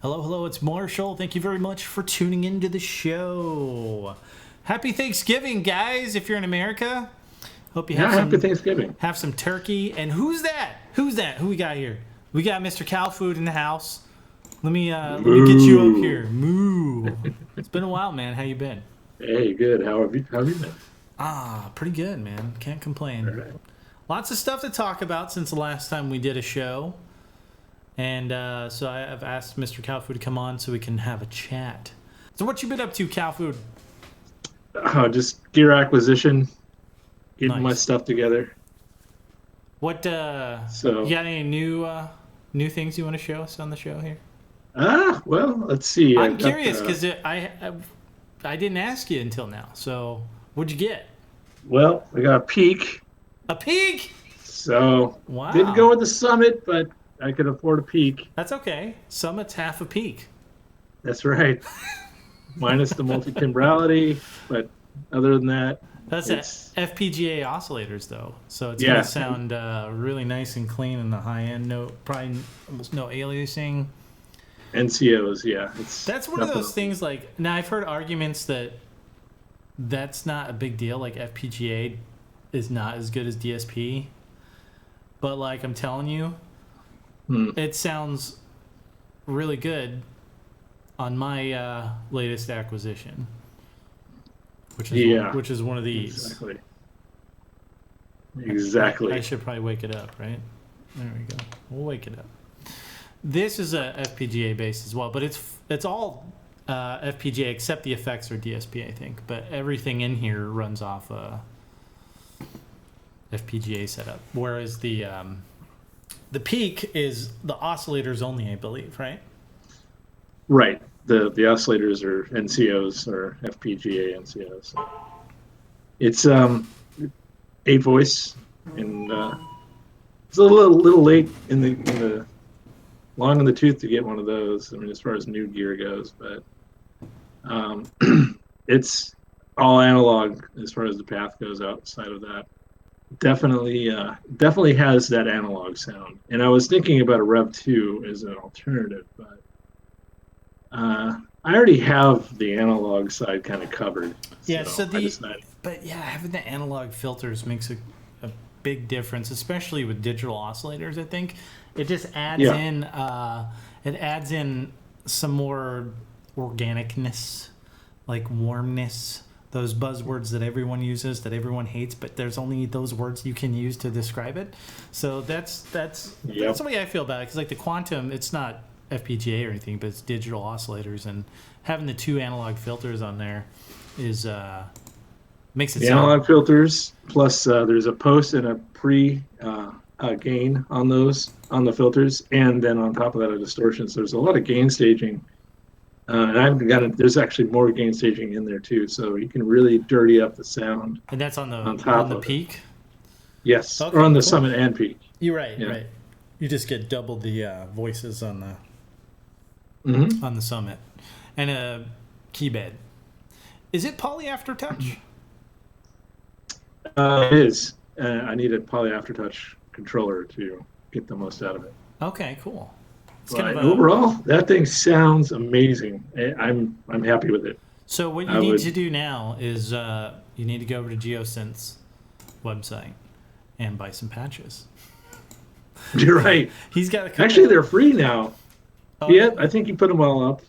Hello, hello, it's Marshall. Thank you very much for tuning into the show. Happy Thanksgiving, guys, if you're in America. Hope you have happy Thanksgiving. Have some turkey. And who's that? Who's that? Who we got here? We got Mr. CowFood in the house. Let me get you up here. Moo. It's been a while, man. How you been? Hey, good. How have you been? Pretty good, man. Can't complain. All right. Lots of stuff to talk about since the last time we did a show. And so I've asked Mr. CowFood to come on so we can have a chat. So what you been up to, CowFood? Just gear acquisition, getting my stuff together. What? You got any new things you want to show us on the show here? Well, let's see. I'm curious because I didn't ask you until now. So what'd you get? Well, I got a Peak. A Peak? So wow. Didn't go with the Summit, but I could afford a Peak. That's okay. Summit's half a Peak. That's right. Minus the multi-timbrality, but other than that, that's FPGA oscillators though, so it's gonna sound really nice and clean in the high end. No, probably almost no aliasing. NCOs, yeah. That's one of those things. Like now, I've heard arguments that that's not a big deal. Like FPGA is not as good as DSP, but like I'm telling you, it sounds really good on my latest acquisition, which is one of these. Exactly. I should probably wake it up, right? There we go. We'll wake it up. This is a FPGA based as well, but it's all FPGA except the effects are DSP, I think. But everything in here runs off a FPGA setup, whereas the Peak is the oscillators only, I believe, right? Right. The oscillators are NCOs or FPGA NCOs. It's 8-voice, and it's a little late in the long in the tooth to get one of those. I mean, as far as new gear goes, but it's all analog as far as the path goes outside of that. Definitely has that analog sound. And I was thinking about a Rev 2 as an alternative, but I already have the analog side kind of covered. Yeah, having the analog filters makes a big difference, especially with digital oscillators. I think it just adds in some more organicness, like warmness. Those buzzwords that everyone uses, that everyone hates, but there's only those words you can use to describe it. So that's the way I feel about it. Because like the Quantum, it's not FPGA or anything, but it's digital oscillators, and having the two analog filters on there is makes it the analog filters. Plus, there's a post and a pre gain on the filters, and then on top of that, a distortion. So there's a lot of gain staging. And there's actually more gain staging in there too, so you can really dirty up the sound. And that's on the Peak? Yes, okay, or on the Summit and Peak. You're right, right. You just get double the voices on the Summit. And a key bed. Is it poly aftertouch? It is. I need a poly aftertouch controller to get the most out of it. Okay, cool. Overall, that thing sounds amazing. I'm happy with it. So what you need to do now is you need to go over to GeoSynth's website and buy some patches. You're right. He's got a couple. Actually, they're free now. I think you put them all up.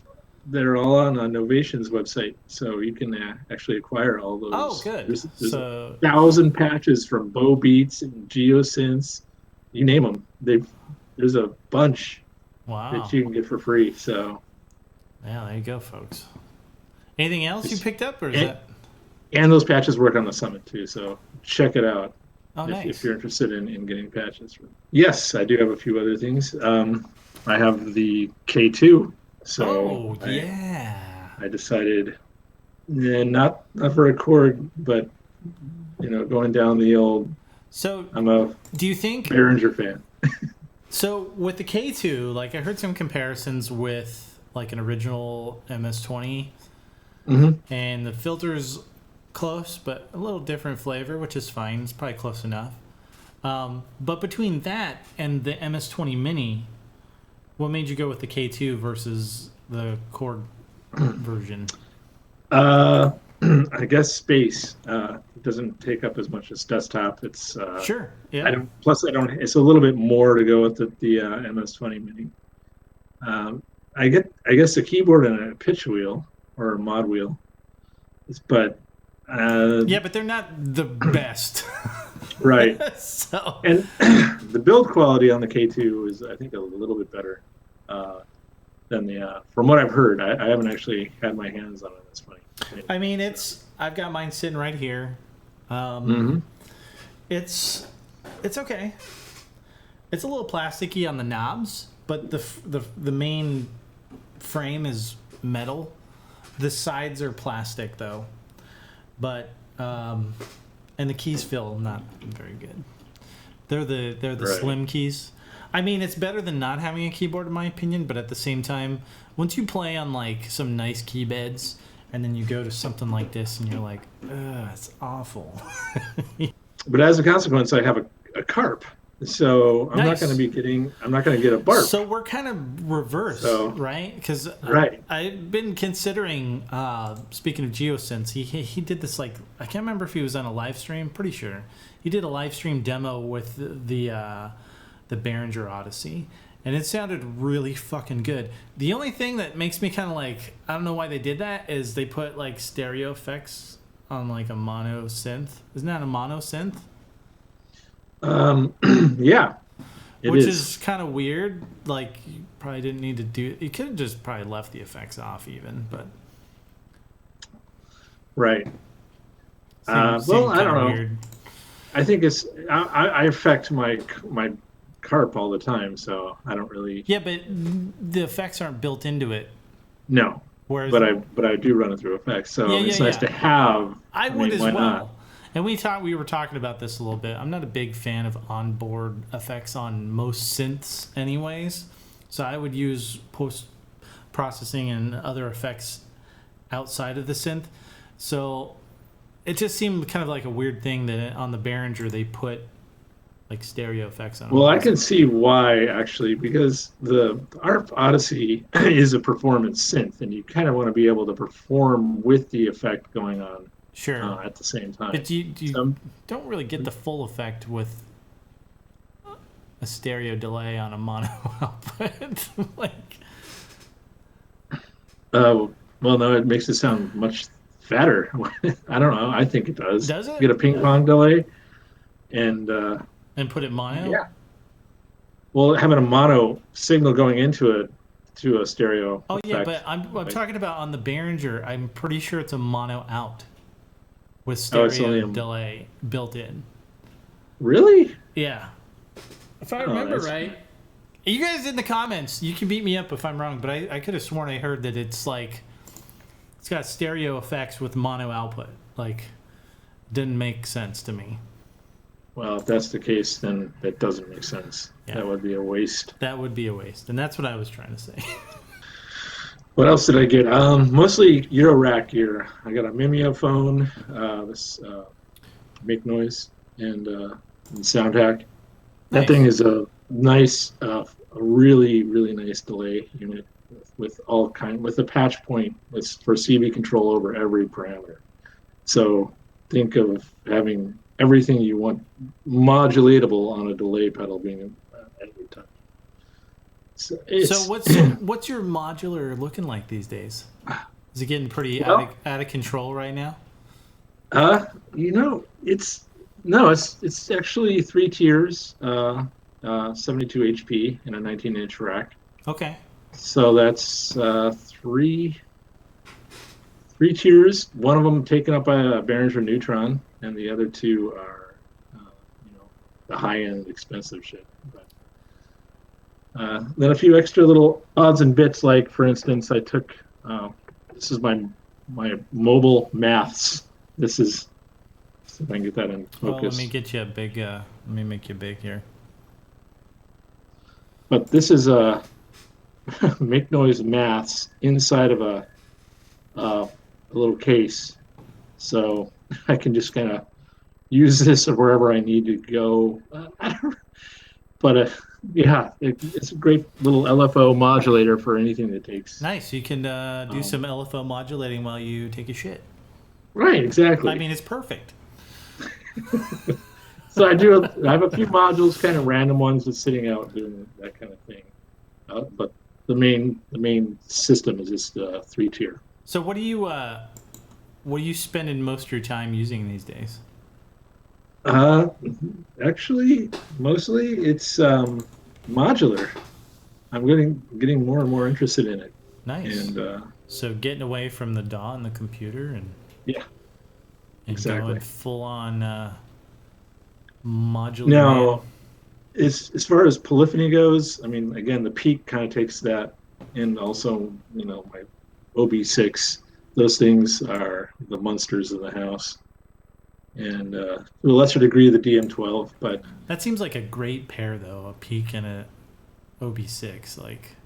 They're all on Novation's website, so you can actually acquire all those. Oh, good. There's 1,000 patches from Bow Beats and GeoSynths. You name them. There's a bunch. Wow. That you can get for free. So, yeah, there you go, folks. Anything else you picked up, or is that? And those patches work on the Summit too. So check it out. Oh, nice. If you're interested in getting patches. Yes, I do have a few other things. I have the K2. So I decided, not for a chord, but going down the old. So I'm a do you think Behringer fan? So with the K2, like I heard some comparisons with like an original MS-20, and the filter's close, but a little different flavor, which is fine. It's probably close enough. But between that and the MS-20 Mini, What made you go with the K2 versus the Korg version? I guess space. It doesn't take up as much as desktop. It's Sure. I Yeah. don't. Plus, I don't. It's a little bit more to go with the MS-20 Mini. I guess a keyboard and a pitch wheel or a mod wheel, but Yeah, but they're not the best. right. So. And the build quality on the K2 is, I think, a little bit better than the. From what I've heard, I haven't actually had my hands on it. That's funny. I mean, I've got mine sitting right here. It's okay. It's a little plasticky on the knobs, but the main frame is metal. The sides are plastic though, but and the keys feel not very good. They're the Right. slim keys. I mean, it's better than not having a keyboard in my opinion, but at the same time, once you play on like some nice key beds and then you go to something like this and you're like, ugh, it's awful. But as a consequence, I have a carp. So I'm not Nice. going to be getting. I'm not going to get a barp. So we're kind of reversed, So- right? Because Right. I've been considering. Speaking of geosynths, he did this like I can't remember if he was on a live stream. Pretty sure he did a live stream demo with the Behringer Odyssey, and it sounded really fucking good. The only thing that makes me kind of like I don't know why they did that is they put like stereo effects on like a mono synth. Isn't that a mono synth? Yeah, it Which is. is kind of weird. Like, you probably didn't need to do. You could have just probably left the effects off, even. But Right. seemed Well, I kinda don't know. Weird. I think it's. I affect my carp all the time, so I don't really. Yeah, but the effects aren't built into it. No, Whereas but I do run it through effects, so Yeah, it's yeah, nice yeah. to have. I would mean, as why well. not? And we were talking about this a little bit. I'm not a big fan of onboard effects on most synths, anyways. So I would use post processing and other effects outside of the synth. So it just seemed kind of like a weird thing that on the Behringer they put like stereo effects on. Well, I can see why actually, because the ARP Odyssey is a performance synth, and you kind of want to be able to perform with the effect going on Sure. at the same time. But you Some- don't really get the full effect with a stereo delay on a mono output. Like, well, no, it makes it sound much fatter. I don't know. I think it does. Does it? You get a ping pong delay, and and put it mono? yeah. Well, having a mono signal going into it to a stereo. Oh, yeah, effect, but I'm like- talking about on the Behringer, I'm pretty sure it's a mono out with Oh, it's stereo only a- delay built in. Really? Yeah. If I Oh, remember that's- right. You guys in the comments, you can beat me up if I'm wrong, but I could have sworn I heard that it's like it's got stereo effects with mono output. Like, didn't make sense to me. Well, if that's the case, then that doesn't make sense. Yeah. That would be a waste. That would be a waste, and that's what I was trying to say. What else did I get? Mostly Eurorack gear. I got a Mimeo phone, this make noise, and sound hack. That Nice. thing is a nice, a really nice delay unit with with a patch point for CV control over every parameter. So think of having everything you want modulatable on a delay pedal being at your touch. So, what's your modular looking like these days? Is it getting pretty Well- out of control right now? It's actually 3 tiers, 72 HP in a 19-inch rack. Okay. So that's three tiers. One of them taken up by a Behringer Neutron, and the other two are, the high-end expensive shit. But, then a few extra little odds and bits, like for instance, I took this is my mobile maths. This is, see if I can get that in Well, focus. let me get you a big. Let me make you big here. But this is a make noise maths inside of a little case, so I can just kind of use this wherever I need to go. but yeah, it's a great little LFO modulator for anything that takes. Nice. You can do some LFO modulating while you take a shit. Right, exactly. I mean, it's perfect. So I have a few modules, kind of random ones, just sitting out doing that kind of thing. But the main system is just 3-tier. So what are you spending most of your time using these days? Actually, mostly it's modular. I'm getting more and more interested in it. Nice. And so getting away from the DAW and the computer and yeah, and exactly. going full on modular. Now, as far as polyphony goes, I mean, again, the Peak kind of takes that, and also my OB6. Those things are the monsters in the house, and to a lesser degree the DM12. But that seems like a great pair, though, a Peak and a OB6. Like,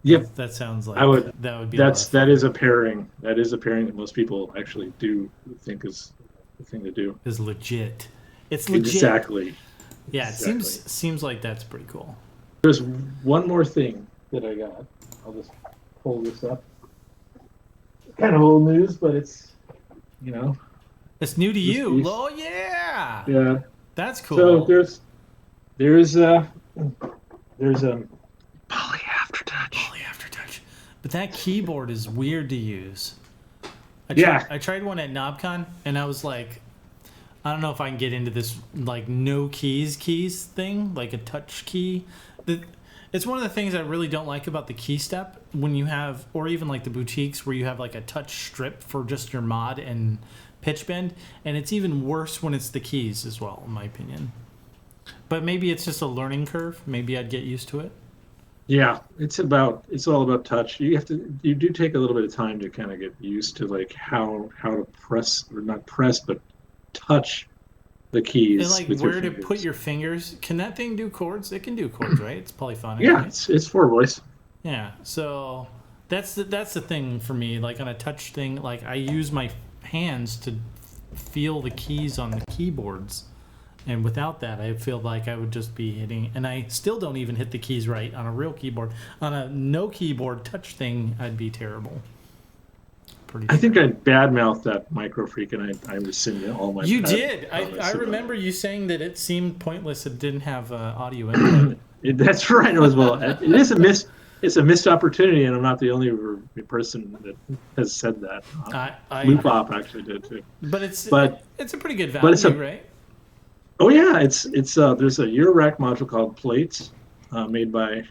yep, that sounds like that would be. That is a pairing. That is a pairing that most people actually do think is the thing to do. Is legit. It's legit. Exactly. Yeah, it seems like that's pretty cool. There's one more thing that I got. I'll just pull this up. It's kind of old news, but it's it's new to you. Piece. Oh yeah. Yeah. That's cool. So there's a poly aftertouch. But that keyboard is weird to use. I tried one at KnobCon and I was like, I don't know if I can get into this like no keys thing, like a touch key. It's one of the things I really don't like about the key step when you have, or even like the boutiques where you have like a touch strip for just your mod and pitch bend, and it's even worse when it's the keys as well, in my opinion. But maybe it's just a learning curve. Maybe I'd get used to it. Yeah, it's all about touch. You do take a little bit of time to kind of get used to like how to press, or not press, but touch the keys. And like where to put your fingers. Can that thing do chords? It can do chords, right? It's polyphonic. Yeah, right? it's 4-voice. Yeah, so that's the thing for me. Like on a touch thing, like I use my hands to feel the keys on the keyboards, and without that, I feel like I would just be hitting. And I still don't even hit the keys right on a real keyboard. On a no keyboard touch thing, I'd be terrible. I think I badmouthed that Micro Freak, and I rescinded all my. You did. I remember you saying that it seemed pointless. It didn't have audio input. That's right. It was It's a missed opportunity, and I'm not the only person that has said that. Loopop actually did too. But it's a pretty good value, right? Oh yeah, it's there's a Eurorack module called Plates, made by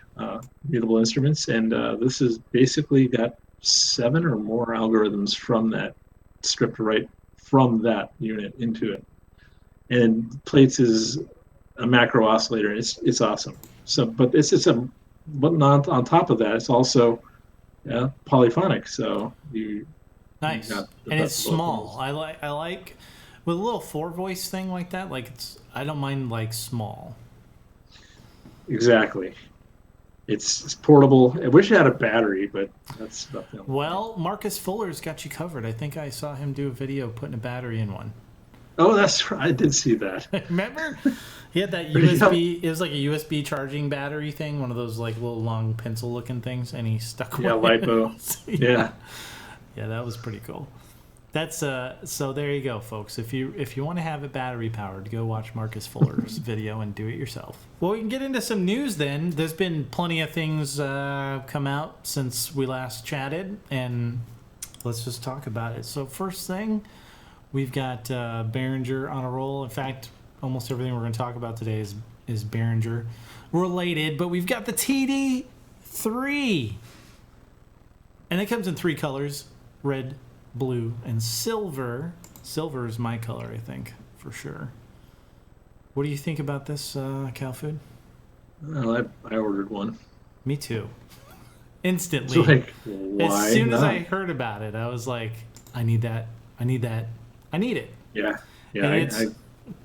Mutable Instruments, and this is basically got 7 or more algorithms from that, stripped right from that unit into it. And Plates is a macro oscillator. It's awesome. So, but on top of that, it's also polyphonic. So nice, and it's small. I like with a little 4-voice thing like that. Like I don't mind like small. Exactly. It's portable. I wish it had a battery, but that's about the only Well, Marcus Fuller's got you covered. I think I saw him do a video putting a battery in one. Oh, that's right. I did see that. Remember? He had that USB. It was like a USB charging battery thing, one of those like little long pencil looking things, and he stuck one. Yeah, LiPo. Yeah. Yeah, that was pretty cool. That's so there you go, folks. If you want to have it battery powered, go watch Marcus Fuller's video and do it yourself. Well, we can get into some news then. There's been plenty of things come out since we last chatted, and let's just talk about it. So first thing, we've got Behringer on a roll. In fact, almost everything we're going to talk about today is Behringer related, but we've got the TD-3, and it comes in 3 colors: red, blue, and silver. Silver is my color, I think, for sure. What do you think about this, CowFood? Well, I ordered one. Me too. Instantly. It's like, why as soon not? as I heard about it, I was like, I need that. I need that. I need it. Yeah. I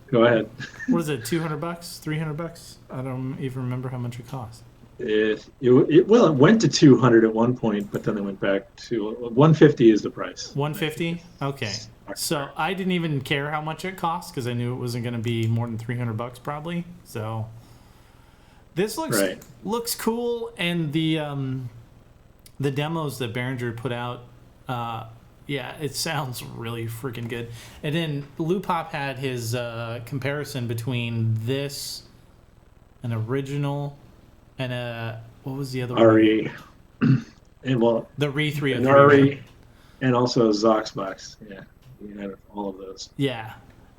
go ahead. What is it, $200, $300? I don't even remember how much it cost. It went to 200 at one point, but then it went back to 150 is the price. 150? Okay. So I didn't even care how much it cost because I knew it wasn't going to be more than $300 probably. So This Right. looks cool, and the demos that Behringer put out, yeah, it sounds really freaking good. And then Lupop had his comparison between this, an original, and what was the other one? RE. And well, The RE 303. an RE, and also a Zoxbox. Yeah, you had all of those. Yeah.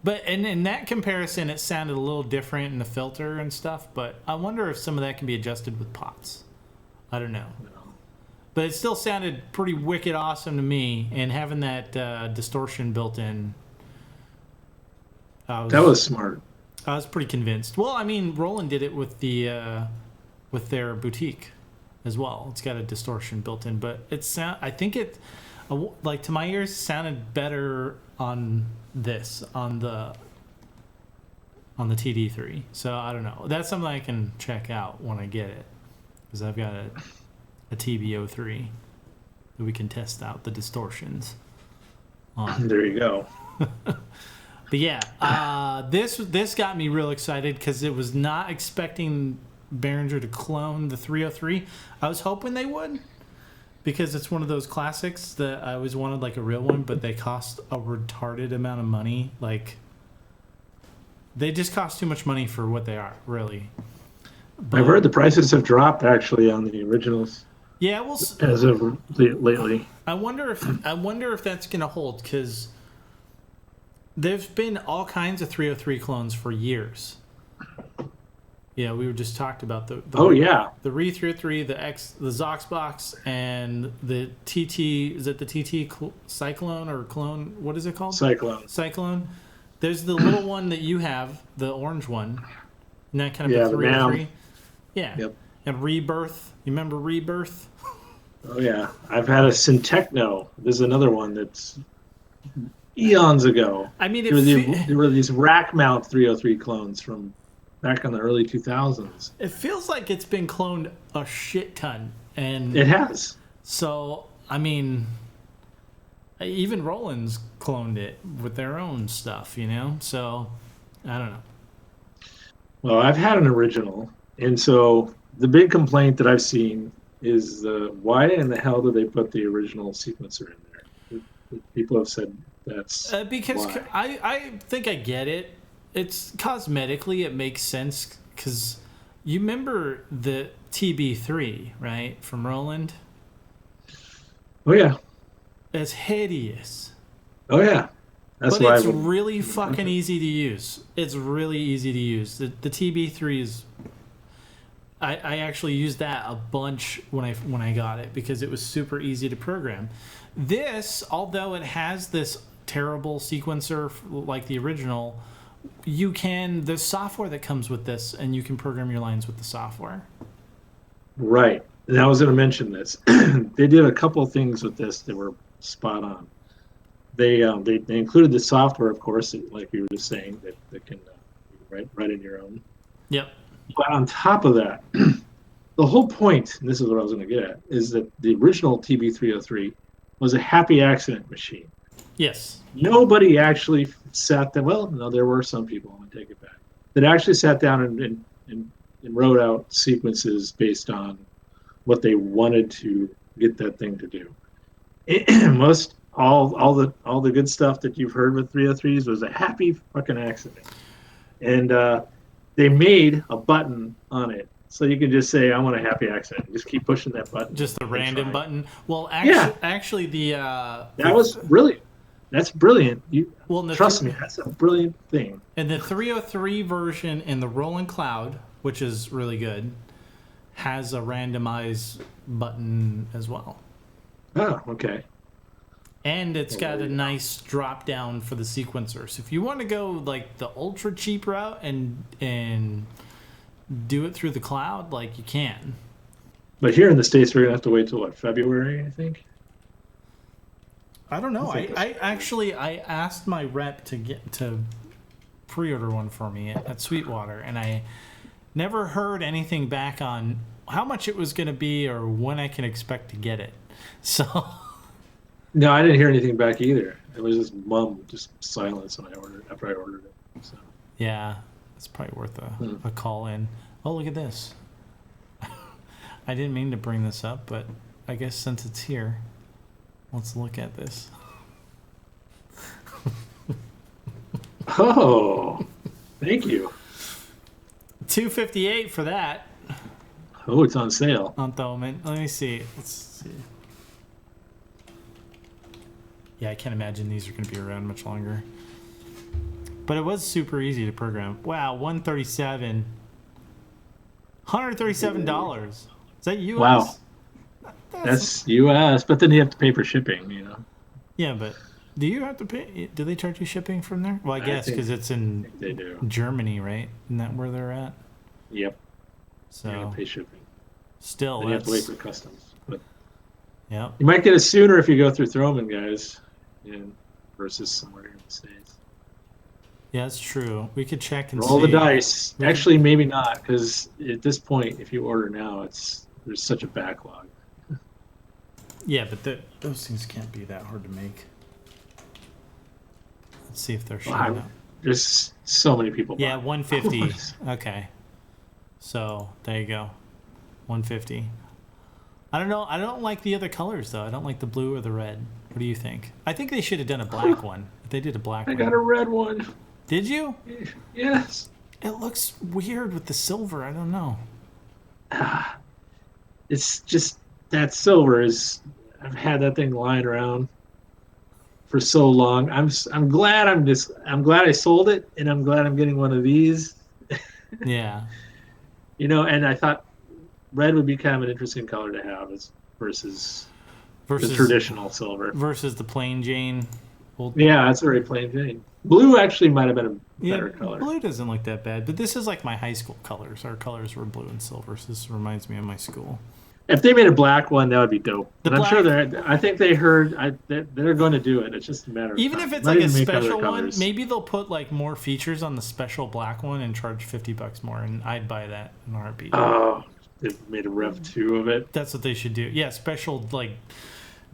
But in that comparison, it sounded a little different in the filter and stuff, but I wonder if some of that can be adjusted with pots. I don't know. No. But it still sounded pretty wicked awesome to me, and having that distortion built in. That was smart. I was pretty convinced. Well, I mean, Roland did it with with their boutique as well. It's got a distortion built in, but I think it, like, to my ears, sounded better on this, on the TD-3. So I don't know. That's something I can check out when I get it, because I've got a TB-03 that we can test out the distortions on. There you go. But yeah, this got me real excited because it was not expecting Behringer to clone the 303. I was hoping they would, because it's one of those classics that I always wanted, like a real one, but they cost a retarded amount of money. Like, they just cost too much money for what they are, really. But, I've heard the prices have dropped actually on the originals. Yeah, well, as of lately. I wonder if that's gonna hold, because there's been all kinds of 303 clones for years. Yeah, we were just talked about the oh yeah, the RE 303, the Zoxbox, and the TT. Is it the TT Cyclone or Clone? What is it called? Cyclone. There's the little one that you have, the orange one. And that kind of a 303. Yeah. Yep. And Rebirth. You remember Rebirth? Oh yeah, I've had a Syntechno. There's another one that's eons ago. I mean, there were these rack mount 303 clones from back in the early 2000s. It feels like it's been cloned a shit ton, and it has. So I mean, even Roland's cloned it with their own stuff, you know. So I don't know. Well, I've had an original, and so the big complaint that I've seen is why in the hell did they put the original sequencer in there? People have said that's because why. I think I get it. It's cosmetically, it makes sense, because you remember the TB3, right, from Roland? Oh yeah, it's hideous. Oh yeah, that's why. But it's really fucking easy to use. It's really easy to use. The TB3 is. I actually used that a bunch when I got it, because it was super easy to program. This, although it has this terrible sequencer like the original, there's software that comes with this, and you can program your lines with the software. Right. And I was going to mention this. They did a couple of things with this that were spot on. They included the software, of course, like you were just saying, that can write in your own. Yep. But on top of that, the whole point, and this is what I was going to get at, is that the original TB303 was a happy accident machine. Yes. Nobody actually sat there. Well, no, there were some people, I'm going to take it back, that actually sat down and wrote out sequences based on what they wanted to get that thing to do. All the good stuff that you've heard with 303s was a happy fucking accident. And they made a button on it, so you can just say, I want a happy accident. Just keep pushing that button. Just the random button. Well, actually the that was brilliant. That's brilliant. Trust me, that's a brilliant thing. And the 303 version in the Roland Cloud, which is really good, has a randomize button as well. Oh, okay. And it's got a nice drop down for the sequencer. So if you want to go like the ultra cheap route and do it through the cloud, like, you can. But here in the States, we're gonna have to wait till February, I think. I don't know. I actually asked my rep to pre-order one for me at Sweetwater, and I never heard anything back on how much it was going to be or when I can expect to get it. So. No, I didn't hear anything back either. It was just silence after I ordered it. So. Yeah, it's probably worth a call in. Oh, look at this. I didn't mean to bring this up, but I guess since it's here, let's look at this. Oh, thank you. $258 for that. Oh, it's on sale. On Thoman. Let me see. Let's see. Yeah, I can't imagine these are going to be around much longer. But it was super easy to program. Wow, $137. $137. Is that US? Wow. That's US, but then you have to pay for shipping, you know. Yeah, but do you have to pay? Do they charge you shipping from there? Well, I guess because it's in they do. Germany, right? Isn't that where they're at? Yep. So you gotta pay shipping. Still, then you have to wait for customs. But yeah, you might get it sooner if you go through Throwman, guys, versus somewhere in the States. Yeah, that's true. We could check and roll see. the dice. Actually, maybe not, because at this point, if you order now, there's such a backlog. Yeah, but those things can't be that hard to make. Let's see if they're showing up. There's so many people. Yeah, 150. Okay. So there you go. 150. I don't know. I don't like the other colors though. I don't like the blue or the red. What do you think? I think they should have done a black one. If they did a black one. I got a red one. Did you? Yes. It looks weird with the silver. I don't know. It's just that silver is. I've had that thing lying around for so long. I'm glad I'm glad I sold it, and I'm glad I'm getting one of these. Yeah. You know, and I thought red would be kind of an interesting color to have versus the traditional silver. Versus the plain Jane. Yeah, that's a very plain Jane. Blue actually might have been a better color. Blue doesn't look that bad, but this is like my high school colors. Our colors were blue and silver, so this reminds me of my school. If they made a black one, that would be dope. I'm sure I think they heard they're going to do it. It's just a matter of even time. if it's like a special one, maybe they'll put like more features on the special black one and charge $50 more, and I'd buy that in a heartbeat. Oh, they made a Rev 2 of it. That's what they should do. Yeah, special like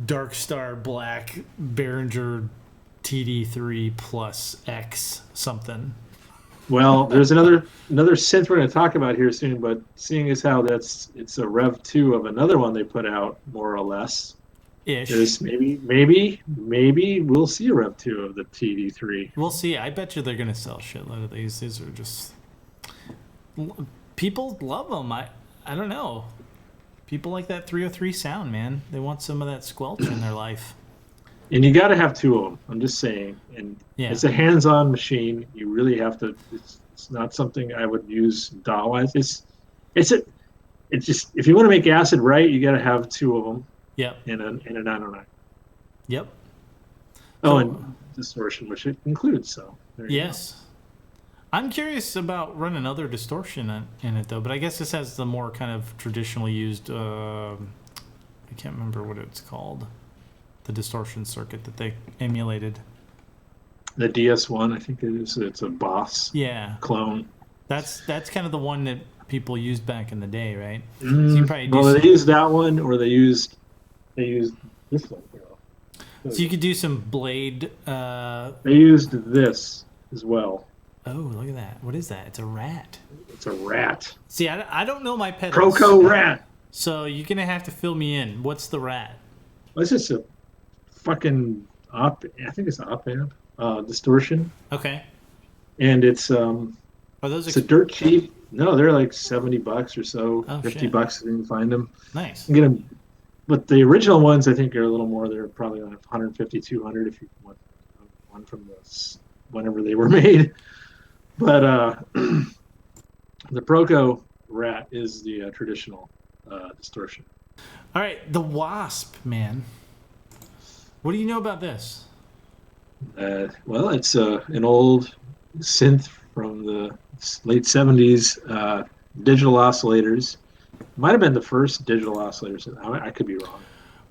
Dark Star Black Behringer TD-3 plus X something. Well, there's another synth we're going to talk about here soon, but seeing as how it's a Rev 2 of another one they put out, more or less. Ish. There's maybe we'll see a Rev 2 of the TD-3. We'll see. I bet you they're going to sell a shitload of these. These are just... People love them. I don't know. People like that 303 sound, man. They want some of that squelch in their life. And you got to have two of them. I'm just saying. And it's a hands-on machine. You really have to. It's not something I would use DAW-wise. It's just if you want to make acid right, you got to have two of them. Yep. And a 909. Yep. Oh, and distortion, which it includes. So yes. I'm curious about running other distortion in it though, but I guess this has the more kind of traditionally used. I can't remember what it's called. The distortion circuit that they emulated. The DS1, I think it is. It's a Boss clone. That's kind of the one that people used back in the day, right? Mm, so they used that one, or they used this one. So you could do some blade. They used this as well. Oh, look at that! What is that? It's a rat. It's a rat. See, I don't know my pedals. Proco rat. So you're gonna have to fill me in. What's the rat? Well, it's just a fucking op. I think it's an op amp distortion. Okay. And it's Are those it's a dirt cheap. No, they're like $70 or so. $50 if you can find them. Nice. You get them, but the original ones I think are a little more. They're probably like 150, 200 if you want one from whenever they were made. But the Proco rat is the traditional distortion. All right, the Wasp, man. What do you know about this? Well, it's an old synth from the late 70s, digital oscillators. Might have been the first digital oscillators. I could be wrong.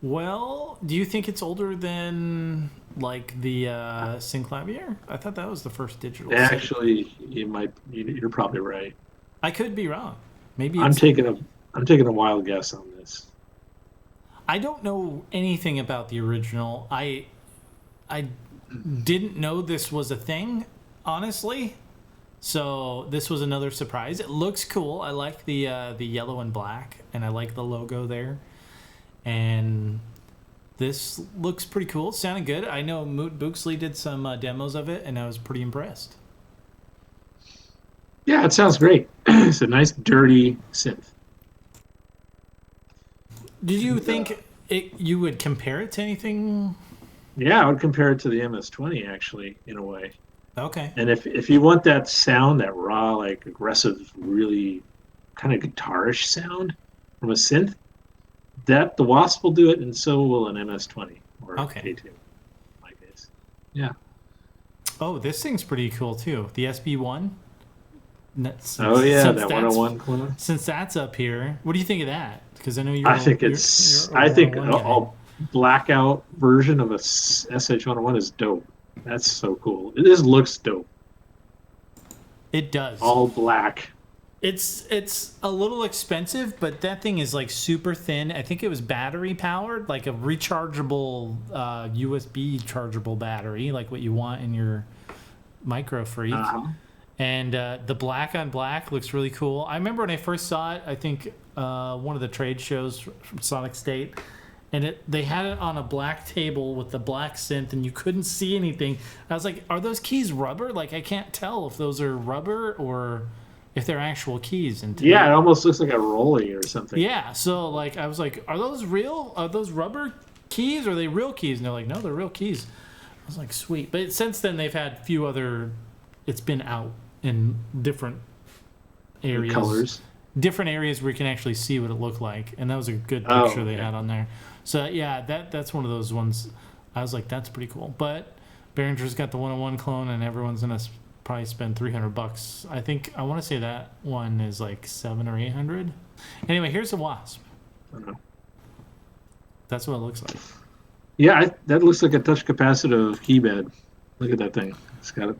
Well, do you think it's older than like the Synclavier? I thought that was the first digital. Actually, you're probably right. I could be wrong. Maybe I'm taking a wild guess on this. I don't know anything about the original. I didn't know this was a thing, honestly. So this was another surprise. It looks cool. I like the yellow and black, and I like the logo there. And this looks pretty cool. It sounded good. I know Moot Booksley did some demos of it, and I was pretty impressed. Yeah, it sounds great. It's a nice, dirty synth. Did you think you would compare it to anything? Yeah, I would compare it to the MS-20 actually, in a way. Okay. And if you want that sound, that raw, like aggressive, really kind of guitarish sound from a synth, that the Wasp will do it, and so will an MS-20 or K2. In my case. Yeah. Oh, this thing's pretty cool too. The SB1. Oh yeah, that 101 clone. Since that's up here, what do you think of that? Because I know you're. I think a blackout version of a SH101 is dope. That's so cool. It just looks dope. It does. All black. It's a little expensive, but that thing is like super thin. I think it was battery powered, like a rechargeable USB chargeable battery, like what you want in your Micro Freak. And the black on black looks really cool. I remember when I first saw it, I think one of the trade shows from Sonic State, and they had it on a black table with the black synth, and you couldn't see anything. I was like, are those keys rubber? Like, I can't tell if those are rubber or if they're actual keys. And yeah, it almost looks like a Rolly or something. Yeah, so like I was like, are those real? Are those rubber keys or are they real keys? And they're like, no, they're real keys. I was like, sweet. But since then, they've had a few other. It's been out in different areas, colors, different areas where you can actually see what it looked like, and that was a good picture they had on there. So yeah, that's one of those ones. I was like, that's pretty cool. But Behringer's got the 101 clone, and everyone's gonna probably spend $300. I think I want to say that one is like $700 or $800. Anyway, here's the Wasp. That's what it looks like. Yeah, that looks like a touch capacitive keypad. Look at that thing. It's got it.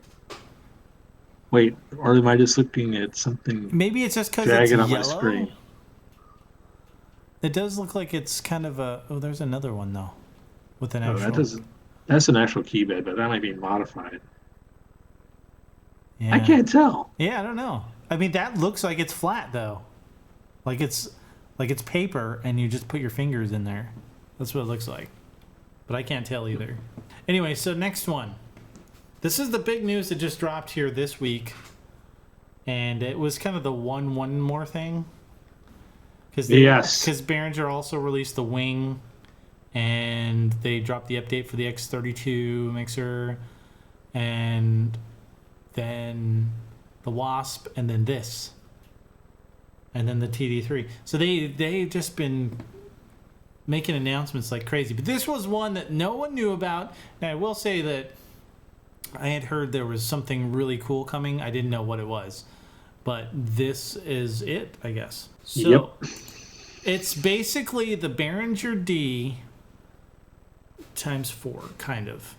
Wait, or am I just looking at something? Maybe it's just because it's yellow on yellow. My screen. It does look like it's kind of a. Oh, there's another one though, with an actual. That doesn't. That's an actual keypad, but that might be modified. Yeah. I can't tell. Yeah, I don't know. I mean, that looks like it's flat though, like it's paper, and you just put your fingers in there. That's what it looks like, but I can't tell either. Anyway, so next one. This is the big news that just dropped here this week, and it was kind of the one more thing. Because Behringer also released the Wing, and they dropped the update for the X32 mixer, and then the Wasp, and then this, and then the TD-3. So they've just been making announcements like crazy. But this was one that no one knew about. Now I will say that I had heard there was something really cool coming. I didn't know what it was. But this is it, I guess. So It's basically the Behringer D times 4, kind of.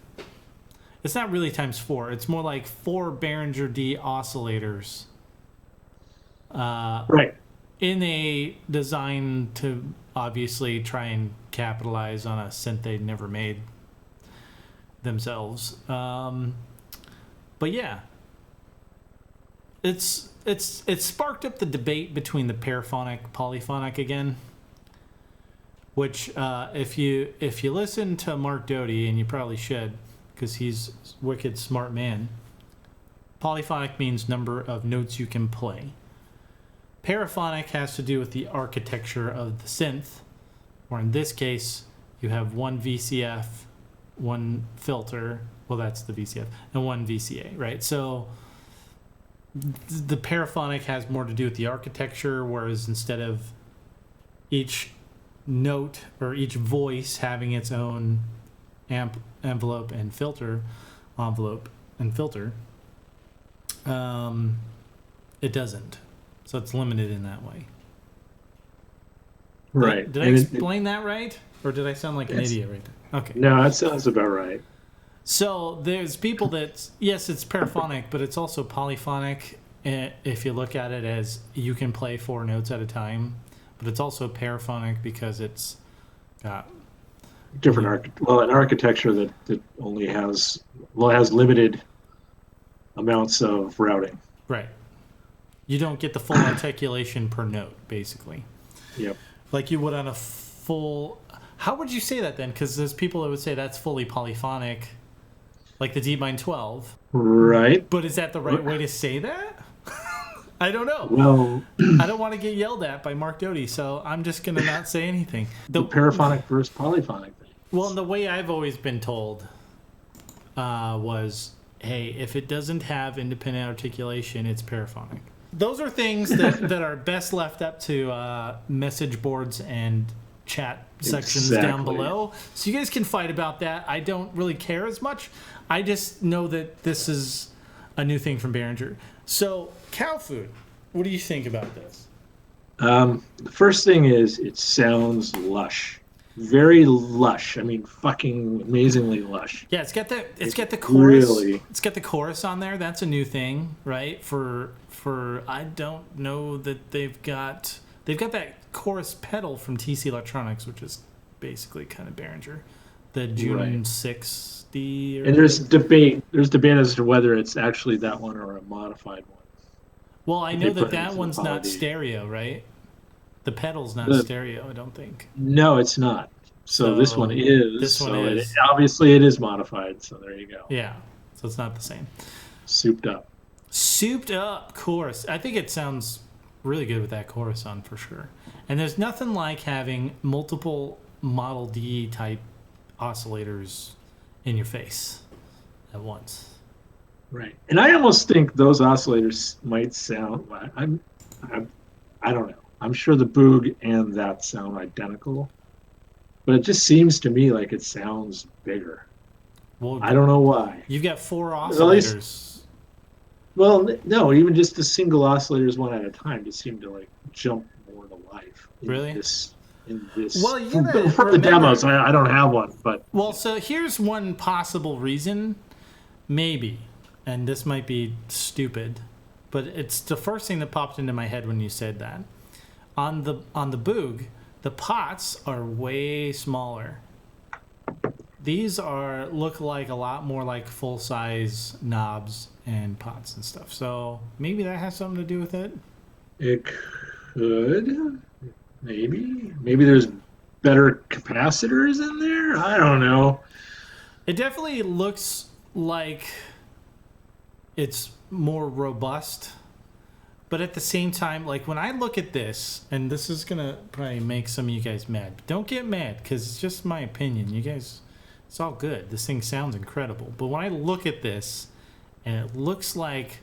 It's not really times 4. It's more like 4 Behringer D oscillators. Right. In a design to obviously try and capitalize on a synth they'd never made themselves. But yeah, it's sparked up the debate between the paraphonic polyphonic again, which if you listen to Mark Doty, and you probably should because he's a wicked smart man, polyphonic means number of notes you can play. Paraphonic has to do with the architecture of the synth, or in this case you have one VCF, one filter, well that's the VCF, and one VCA, right? So the paraphonic has more to do with the architecture, whereas instead of each note or each voice having its own envelope and filter, it doesn't. So it's limited in that way. Right. Did I explain that right? Or did I sound like an idiot right there? Okay. No, that sounds about right. So there's people that, yes, it's paraphonic, but it's also polyphonic if you look at it as you can play 4 notes at a time. But it's also paraphonic because it's got different an architecture that only has limited amounts of routing. Right. You don't get the full articulation per note, basically. Yep. Like you would on a full... How would you say that then? Because there's people that would say that's fully polyphonic, like the D-Mine 12. Right. But is that the right way to say that? I don't know. Well, I don't want to get yelled at by Mark Doty, so I'm just going to not say anything. the paraphonic versus polyphonic thing. Well, and the way I've always been told was, hey, if it doesn't have independent articulation, it's paraphonic. Those are things that are best left up to message boards and chat sections down below. So you guys can fight about that. I don't really care as much. I just know that this is a new thing from Behringer. So, CowFood, what do you think about this? The first thing is it sounds lush. Very lush. I mean, fucking amazingly lush. Yeah, it's got the chorus. Really? It's got the chorus on there. That's a new thing, right? For I don't know that they've got that chorus pedal from TC Electronics, which is basically kind of Behringer, the June 60. And there's debate. There's debate as to whether it's actually that one or a modified one. Well, I know that one's not stereo, right? The pedal's not stereo, I don't think. No, it's not. So this one is. This one is. Obviously, it is modified. So there you go. Yeah. So it's not the same. Souped up. Souped up chorus. I think it sounds really good with that chorus on for sure. And there's nothing like having multiple Model D type oscillators in your face at once. Right. And I almost think those oscillators might sound. I don't know. I'm sure the Boog and that sound identical, but it just seems to me like it sounds bigger. Well, I don't know why. You've got 4 oscillators. Well, no, even just the single oscillators one at a time just seem to like jump more to life. Really? In this. Well, you from the demos, I don't have one, but. Well, so here's one possible reason, maybe, and this might be stupid, but it's the first thing that popped into my head when you said that. On the Boog, the pots are way smaller. These look like a lot more like full size knobs and pots and stuff. So maybe that has something to do with it. It could, maybe there's better capacitors in there. I don't know. It definitely looks like it's more robust. But at the same time, like when I look at this, and this is going to probably make some of you guys mad. Don't get mad, because it's just my opinion. You guys, it's all good. This thing sounds incredible. But when I look at this, and it looks like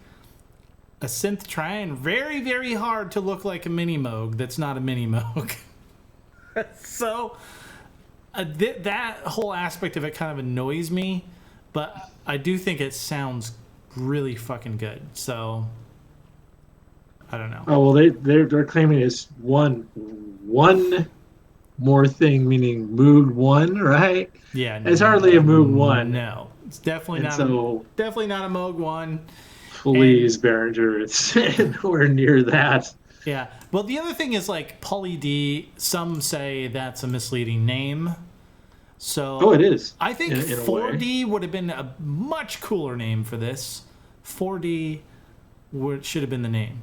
a synth trying very, very hard to look like a MiniMoog that's not a MiniMoog. So that whole aspect of it kind of annoys me. But I do think it sounds really fucking good. So I don't know. Oh well, they're claiming it's one more thing, meaning Moog 1, right? Yeah, it's hardly a Moog 1. No, it's definitely not. Definitely not a Moog 1. Please, Behringer, it's nowhere near that. Yeah. Well, the other thing is like Poly D. Some say that's a misleading name. So it is. I think 4D would have been a much cooler name for this. 4D should have been the name.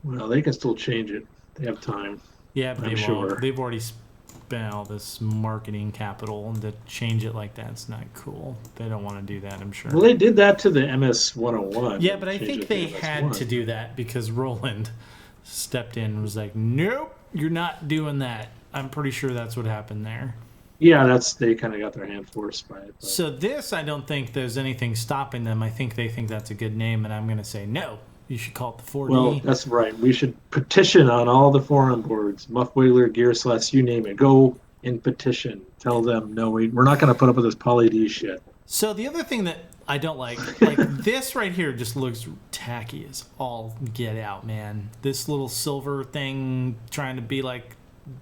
Well, they can still change it. They have time. Yeah, but they won't. They've already spent all this marketing capital, and to change it like that's not cool. They don't want to do that, I'm sure. Well, they did that to the MS-101. Yeah, but I think they had to do that because Roland stepped in and was like, nope, you're not doing that. I'm pretty sure that's what happened there. Yeah, they kind of got their hand forced by it. But. So this, I don't think there's anything stopping them. I think they think that's a good name, and I'm going to say no. You should call it the 4D. Well, that's right. We should petition on all the forum boards, Muff Wiggler, Gear Sluts, you name it. Go and petition. Tell them, no, we're not going to put up with this Poly D shit. So the other thing that I don't like this right here just looks tacky as all get out, man. This little silver thing trying to be like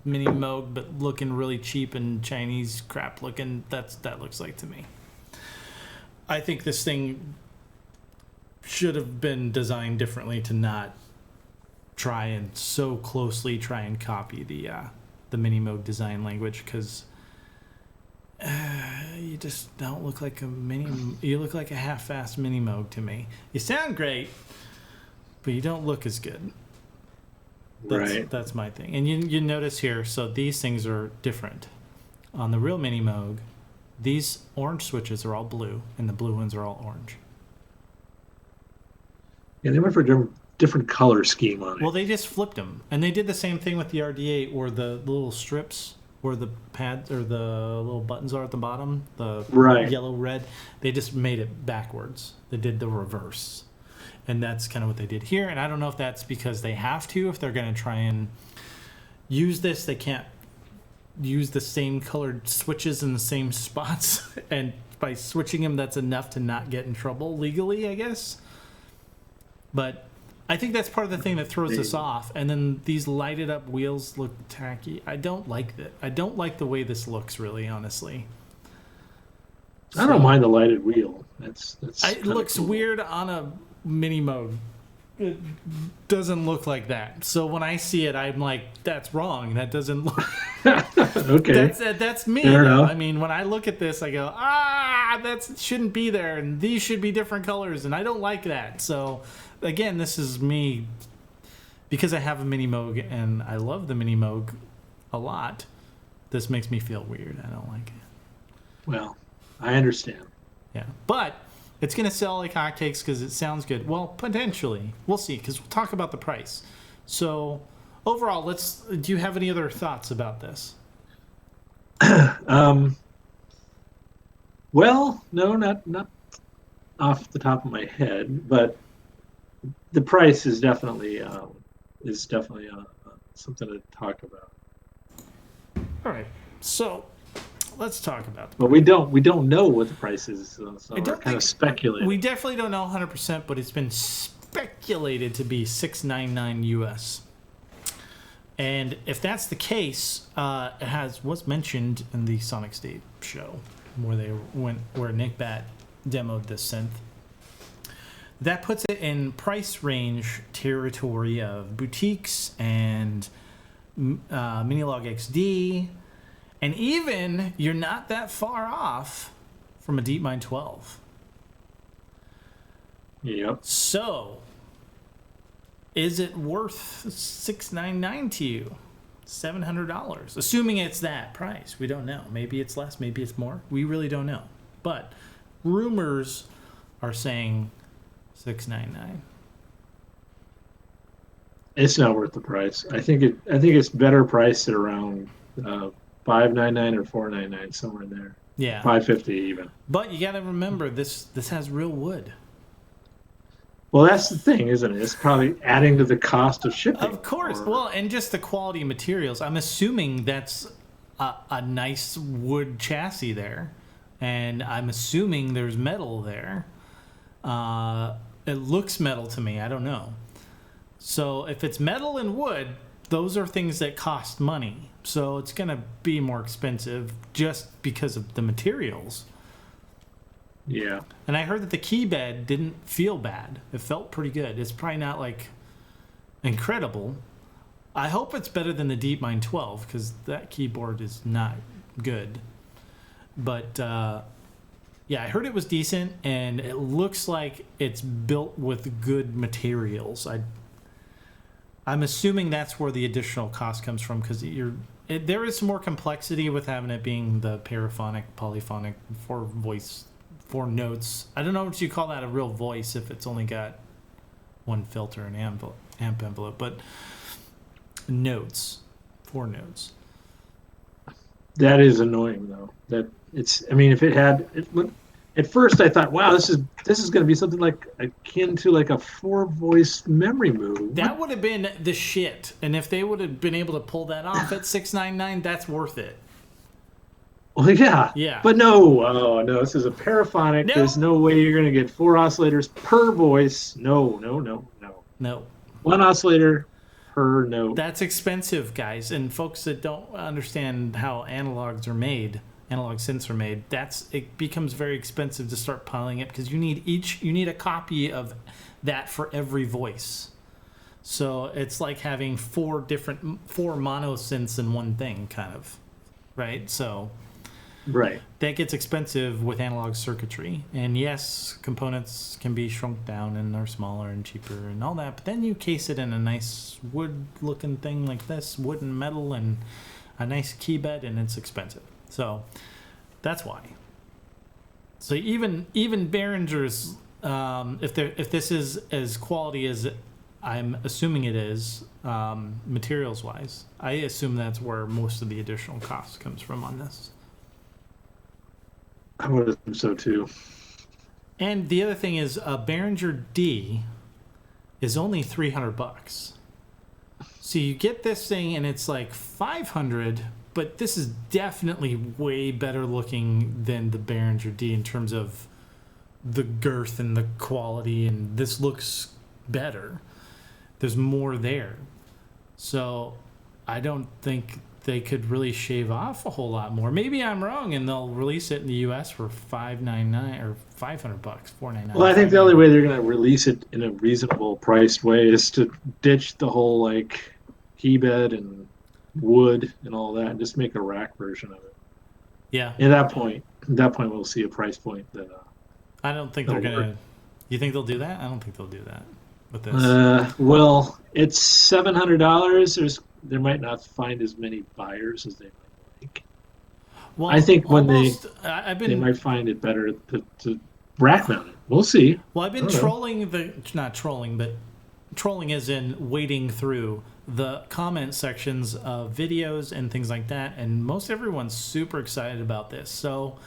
MiniMoog, but looking really cheap and Chinese crap looking. That looks like to me. I think this thing should have been designed differently to not try and so closely try and copy the MiniMoog design language, because you just don't look like you look like a half-assed MiniMoog to me. You sound great, but you don't look as good. Right. That's my thing. And you notice here, so these things are different. On the real MiniMoog, these orange switches are all blue, and the blue ones are all orange. Yeah, they went for a different color scheme on it. Well, they just flipped them. And they did the same thing with the RD8, where the little strips where the pads or the little buttons are at the bottom, the yellow, red, they just made it backwards. They did the reverse. And that's kind of what they did here. And I don't know if that's because they have to. If they're going to try and use this, they can't use the same colored switches in the same spots. And by switching them, that's enough to not get in trouble legally, I guess. But I think that's part of the thing that throws us off. And then these lighted up wheels look tacky. I don't like that. I don't like the way this looks, really, honestly. I don't mind the lighted wheel. It looks cool. Weird on a MiniMoog. It doesn't look like that. So when I see it, I'm like, that's wrong. That doesn't look. Okay. That's me. I mean, when I look at this, I go, that shouldn't be there, and these should be different colors, and I don't like that. So again, this is me because I have a MiniMoog and I love the MiniMoog a lot. This makes me feel weird. I don't like it. Well, I understand. Yeah, but it's going to sell like hotcakes because it sounds good. Well, potentially. We'll see, because we'll talk about the price. So, overall, do you have any other thoughts about this? Well, no, not off the top of my head, but the price is definitely something to talk about. All right. So, let's talk about it. But we don't know what the price is, so we're kind of speculating. We definitely don't know 100%, but it's been speculated to be $699 US. And if that's the case, it was mentioned in the Sonic State show where Nick Bat demoed this synth. That puts it in price range territory of boutiques and Minilog XD. And even, you're not that far off from a DeepMind 12. Yep. So, is it worth $699 to you? $700. Assuming it's that price. We don't know. Maybe it's less, maybe it's more. We really don't know. But rumors are saying $699. It's not worth the price. I think it's better priced at around $599 or $499, somewhere in there. Yeah. $550 even. But you got to remember, this has real wood. Well, that's the thing, isn't it? It's probably adding to the cost of shipping. Of course. Well, and just the quality of materials. I'm assuming that's a nice wood chassis there. And I'm assuming there's metal there. It looks metal to me. I don't know. So if it's metal and wood, those are things that cost money. So it's going to be more expensive just because of the materials. Yeah. And I heard that the key bed didn't feel bad. It felt pretty good. It's probably not like incredible. I hope it's better than the DeepMind 12 because that keyboard is not good. But yeah, I heard it was decent and it looks like it's built with good materials. I'm assuming that's where the additional cost comes from because there is some more complexity with having it being the paraphonic, polyphonic, four notes. I don't know what you call that a real voice if it's only got one filter and amp envelope, but notes, 4 notes. That is annoying though. If it had at first I thought, wow, this is going to be something like akin to like a 4-voice MiniMoog. That would have been the shit. And if they would have been able to pull that off at $699, that's worth it. Well, yeah. Yeah. But no, this is a paraphonic. No. There's no way you're going to get 4 oscillators per voice. No. One oscillator per note. That's expensive, guys. And folks that don't understand how analog synths are made, it becomes very expensive to start piling it because you need a copy of that for every voice. So it's like having 4 mono synths in one thing, kind of, right? So Right. That gets expensive with analog circuitry. And yes, components can be shrunk down and are smaller and cheaper and all that. But then you case it in a nice wood-looking thing like this, wood and metal, and a nice key bed, and it's expensive. So that's why. So even Behringer's, if this is as quality as I'm assuming it is, materials-wise, I assume that's where most of the additional cost comes from on this. I would assume so too. And the other thing is, a Behringer D is only $300. So you get this thing, and it's like $500, but this is definitely way better looking than the Behringer D in terms of the girth and the quality, and this looks better. There's more there. So I don't think they could really shave off a whole lot more. Maybe I'm wrong, and they'll release it in the U.S. for $599 or $500, $499. Well, I think the only way they're going to release it in a reasonable priced way is to ditch the whole like key bed and wood and all that, and just make a rack version of it. Yeah. At that point, we'll see a price point that. I don't think they're gonna. You think they'll do that? I don't think they'll do that with this. Well, it's $700. They might not find as many buyers as they might like. Well, I think when they might find it better to rack mount it. We'll see. Well, I've been not trolling, but trolling as in wading through the comment sections of videos and things like that, and most everyone's super excited about this. So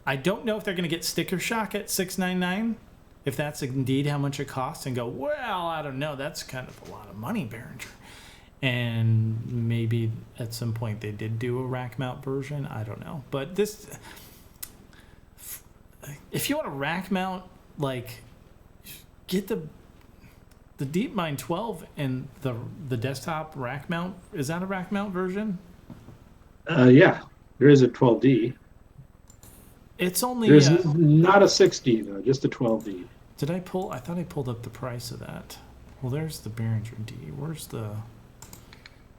I don't know if they're going to get sticker shock at $699, if that's indeed how much it costs, and go, well, I don't know, that's kind of a lot of money, Behringer. And maybe at some point they did do a rack mount version. I don't know. But this, if you want a rack mount, like, get the DeepMind 12 and the desktop rack mount. Is that a rack mount version? Yeah, there is a 12D. It's only there's not a 6D though, just a 12D. I thought I pulled up the price of that. Well, there's the Behringer D. Where's the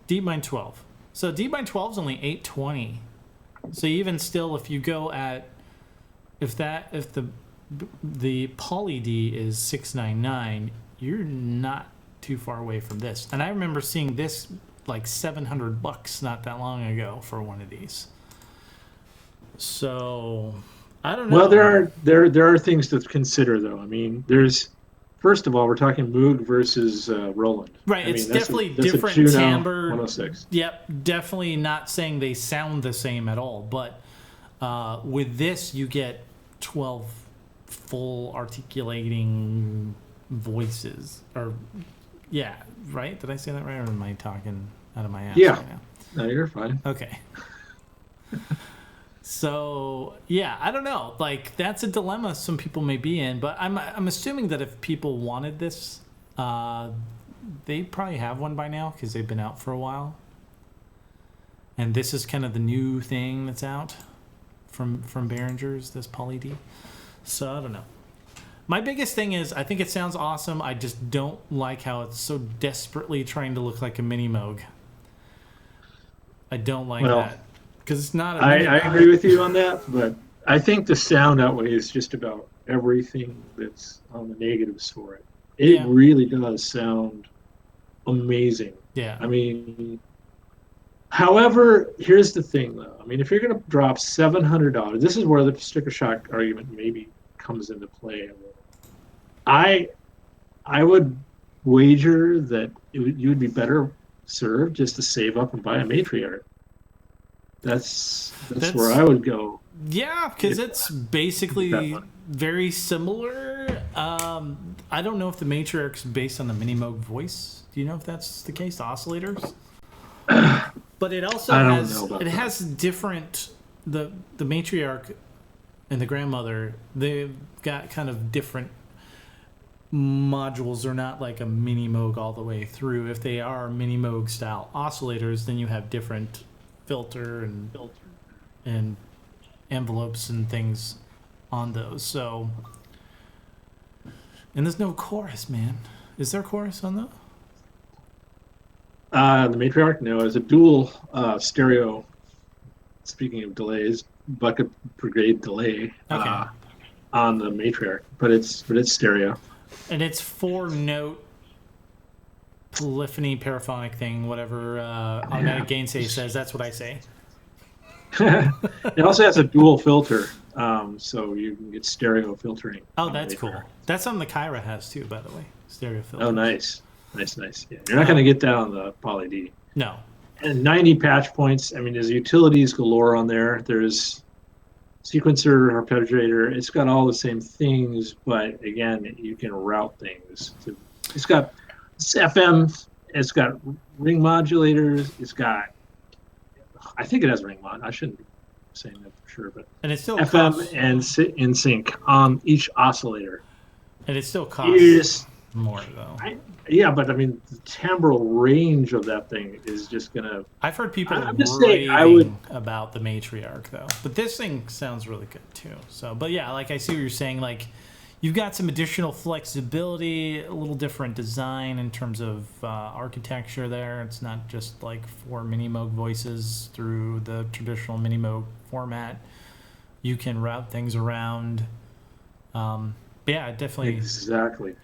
DeepMind 12? So DeepMind 12 is only $820. So even still, if you go at if the Poly D is $699, you're not too far away from this. And I remember seeing this like $700 not that long ago for one of these. So I don't know. Well, there are things to consider though. I mean, first of all, we're talking Moog versus Roland. Right, it's definitely different timbre. 106. Yep, definitely not saying they sound the same at all. But with this, you get 12 full articulating voices. Or, yeah, right? Did I say that right, or am I talking out of my ass right now? No, you're fine. Okay. So, yeah, I don't know. Like, that's a dilemma some people may be in. But I'm assuming that if people wanted this, they probably have one by now because they've been out for a while. And this is kind of the new thing that's out from Behringer's, this Poly D. So, I don't know. My biggest thing is I think it sounds awesome. I just don't like how it's so desperately trying to look like a MiniMoog. I don't like that. Because it's not. I agree with you on that, but I think the sound outweighs just about everything that's on the negatives for it. It really does sound amazing. Yeah. I mean, however, here's the thing, though. I mean, if you're going to drop $700, this is where the sticker shock argument maybe comes into play. I would wager that you would be better served just to save up and buy a matriarch. That's where I would go. Yeah, because it's basically very similar. I don't know if the matriarch's based on the MiniMoog voice. Do you know if that's the case? The oscillators? But it also has different the matriarch and the grandmother. They've got kind of different modules. They're not like a MiniMoog all the way through. If they are MiniMoog style oscillators, then you have different filter and envelopes and things on those. So, and there's no chorus, man. Is there a chorus on that? The matriarch, no, is a dual stereo. Speaking of delays, bucket brigade delay Okay. on the matriarch, but it's stereo. And it's 4-note polyphony, paraphonic thing, whatever automatic gainsay says. That's what I say. It also has a dual filter, so you can get stereo filtering. Oh, that's cool. That's something the Kyra has too, by the way. Stereo filter. Oh, nice. Yeah, you're not going to get that on the Poly D. No. And 90 patch points. I mean, there's utilities galore on there. There's sequencer, arpeggiator. It's got all the same things, but again, you can route things. It's got FM. It's got ring modulators. It's got, I think it has ring mod. I shouldn't be saying that for sure, but and it still FM costs, and in sync on each oscillator. and it still costs more though. Yeah, but I mean, the timbral range of that thing is just gonna. I've heard people raving about the Matriarch though, but this thing sounds really good too. So, but yeah, like I see what you're saying. Like, you've got some additional flexibility, a little different design in terms of architecture there. It's not just like 4 MiniMoog voices through the traditional MiniMoog format. You can route things around. Yeah, definitely. Exactly.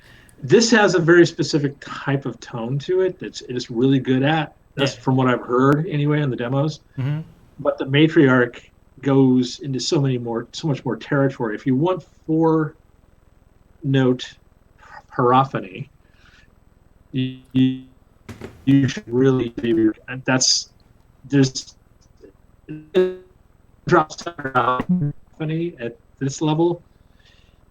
This has a very specific type of tone to it that it is really good at. That's from what I've heard anyway in the demos. Mm-hmm. But the Matriarch goes into so much more territory. If you want 4-note paraphony, you should really do. And there's drop paraphony at this level.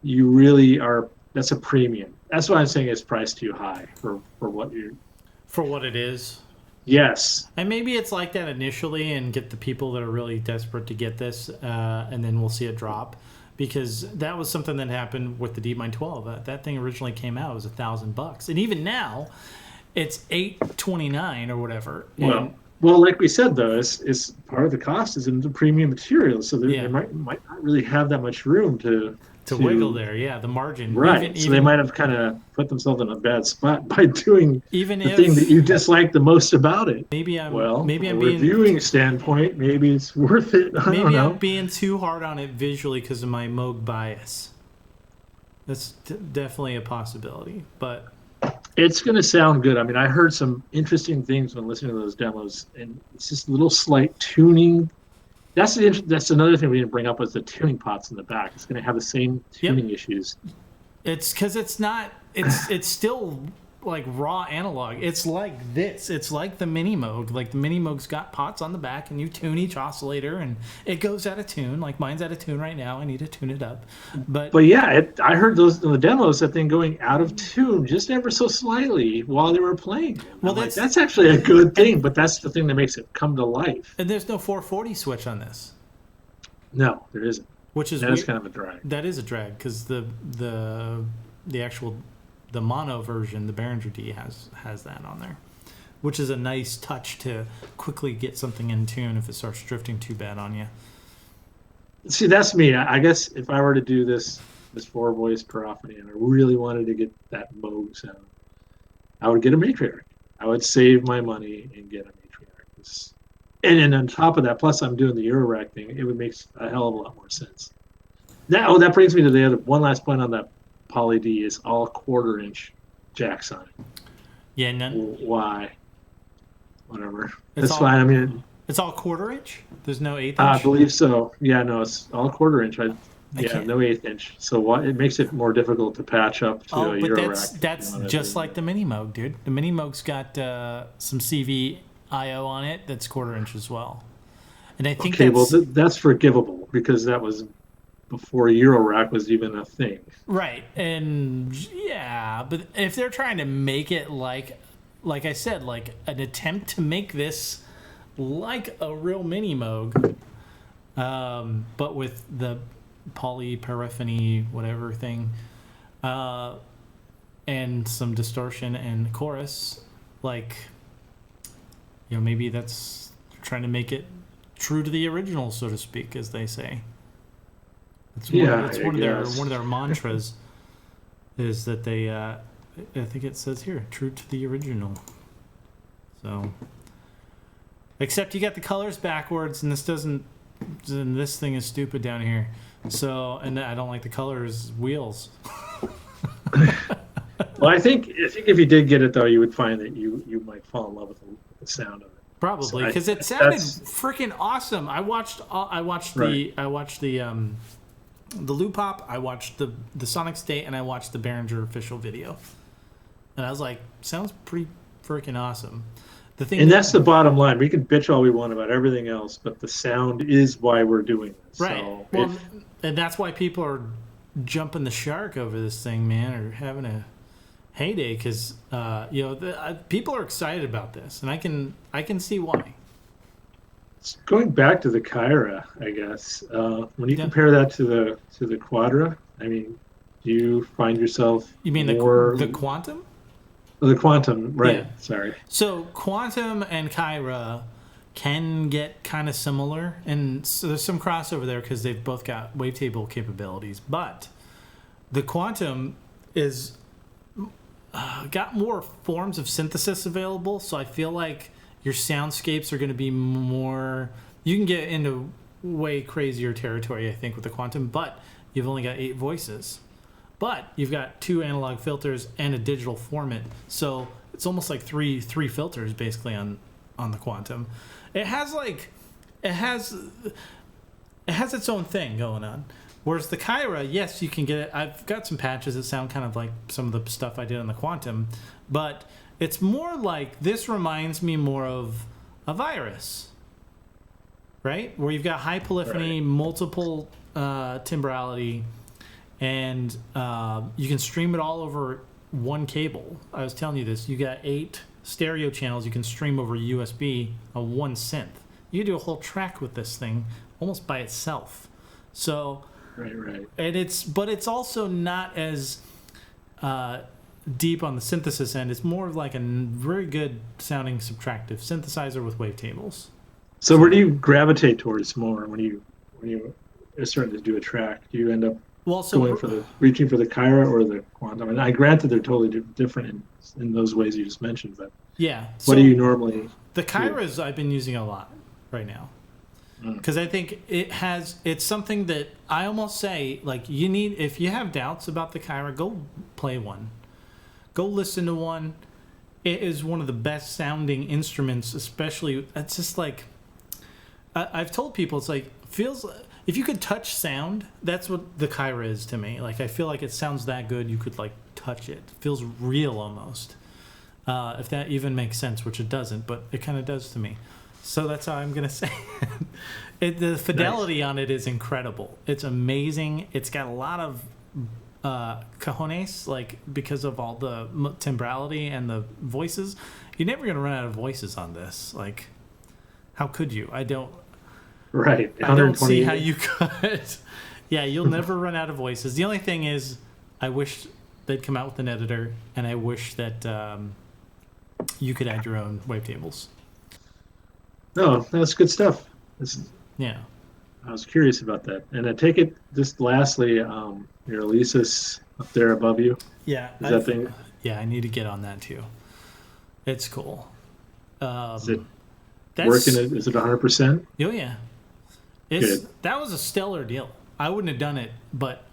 You really are. That's a premium. That's why I'm saying it's priced too high for what it is. Yes. And maybe it's like that initially and get the people that are really desperate to get this, and then we'll see it drop. Because that was something that happened with the DeepMind 12. That thing originally came out, it was $1,000. And even now, it's $829 or whatever. Well, like we said, though, it's part of the cost is in the premium material. So they might not really have that much room to wiggle there, the margin. Right. So they might have kind of put themselves in a bad spot by doing the thing that you dislike the most about it. Maybe I'm reviewing standpoint, maybe it's worth it. Maybe I'm being too hard on it visually because of my Moog bias. That's definitely a possibility, but it's going to sound good. I mean, I heard some interesting things when listening to those demos, and it's just little slight tuning. That's another thing we didn't bring up was the tuning pots in the back. It's going to have the same tuning issues. It's because it's not. It's still like raw analog. It's like this. It's like the MiniMoog. Like the MiniMoog's got pots on the back, and you tune each oscillator, and it goes out of tune. Like mine's out of tune right now. I need to tune it up. But yeah, I heard those in the demos. That thing going out of tune just ever so slightly while they were playing. Well, that's actually a good thing. But that's the thing that makes it come to life. And there's no 440 switch on this. No, there isn't. Which is kind of a drag. That is a drag because the actual mono version, the Behringer D has that on there, which is a nice touch to quickly get something in tune if it starts drifting too bad on you. See, that's me. I guess if I were to do this 4-voice paraphony and I really wanted to get that Moog sound, I would get a Matriarch. I would save my money and get a Matriarch. And then on top of that, plus I'm doing the Eurorack thing, it would make a hell of a lot more sense. That brings me to the other one last point on that Poly D is all 1/4-inch jacks on it. Yeah, why? Whatever. That's fine. I mean, it's all 1/4-inch. There's no 1/8 inch. I believe so. Yeah, no, it's all 1/4-inch. No 1/8 inch. So it makes it more difficult to patch up to a Eurorack. That's just like the MiniMoog, dude. The MiniMoog's got some CV IO on it that's 1/4-inch as well. And I think that's forgivable because that was before Eurorack was even a thing. Right. And yeah, but if they're trying to make it like I said, like an attempt to make this like a real MiniMoog, but with the polyparaphony whatever thing, and some distortion and chorus, maybe that's trying to make it true to the original, so to speak, as they say. It's one of their mantras is that they I think it says here, true to the original. So except you got the colors backwards, and this doesn't and this thing is stupid down here. So, and I don't like the colors wheels. Well, I think if you did get it though, you would find that you might fall in love with the sound of it. Probably because So it sounded that's freaking awesome. I watched Right. the Loop Pop, I watched the Sonic State, and I watched the Behringer official video, and I was like, sounds pretty freaking awesome. The thing, and that's the bottom line. We can bitch all we want about everything else, but the sound is why we're doing this. right? So Well, and that's why people are jumping the shark over this thing, man, or having a heyday because people are excited about this, and I can see why. going back to the Kyra, I guess when you compare that to the Quadra, I mean, do you find yourself You mean more the Quantum? the Quantum, right? Yeah. Sorry. So Quantum and Kyra can get kind of similar, and so there's some crossover there because they've both got wavetable capabilities. But the Quantum is got more forms of synthesis available, so I feel like your soundscapes are going to be more. You can get into way crazier territory, I think, with the Quantum, but you've only got 8 voices. But you've got 2 analog filters and a digital format, so it's almost like three filters basically on the Quantum. It has its own thing going on. Whereas the Kyra, yes, you can get it. I've got some patches that sound kind of like some of the stuff I did on the Quantum, but it's more like, this reminds me more of a Virus, right? Where you've got high polyphony, Right. multiple timbrality, and you can stream it all over one cable. I was telling you this. You got 8 stereo channels you can stream over USB on one synth. You can do a whole track with this thing almost by itself. So, Right. and it's also not as deep on the synthesis end. It's more of like a very good sounding subtractive synthesizer with wavetables. So where do you gravitate towards more when you are starting to do a track? Do you end up reaching for the Kyra or the Quantum? And I granted they're totally different in those ways you just mentioned, but Yeah. what do you normally? The Kyras I've been using a lot right now. Because I think it's something that I almost say, like, if you have doubts about the Kyra, go play one. Go listen to one. It is one of the best sounding instruments, especially, it's just like, I've told people, it's like, if you could touch sound, that's what the Kyra is to me. Like, I feel like it sounds that good, you could, like, touch it. It feels real almost. If that even makes sense, which it doesn't, but it kind of does to me. So that's how I'm going to say it. The fidelity on it is incredible. It's amazing. It's got a lot of cajones, like, because of all the timbrality and the voices. You're never going to run out of voices on this. Like, how could you? Right. I don't see how you could. Yeah, you'll never run out of voices. The only thing is, I wish they'd come out with an editor, and I wish that you could add your own wavetables. No, that's good stuff. Yeah. I was curious about that. And I take it, just lastly, your Alesis up there above you. Yeah. Is that thing? Yeah, I need to get on that too. It's cool. Is it working? Is it 100%? Oh, yeah. That was a stellar deal. I wouldn't have done it, but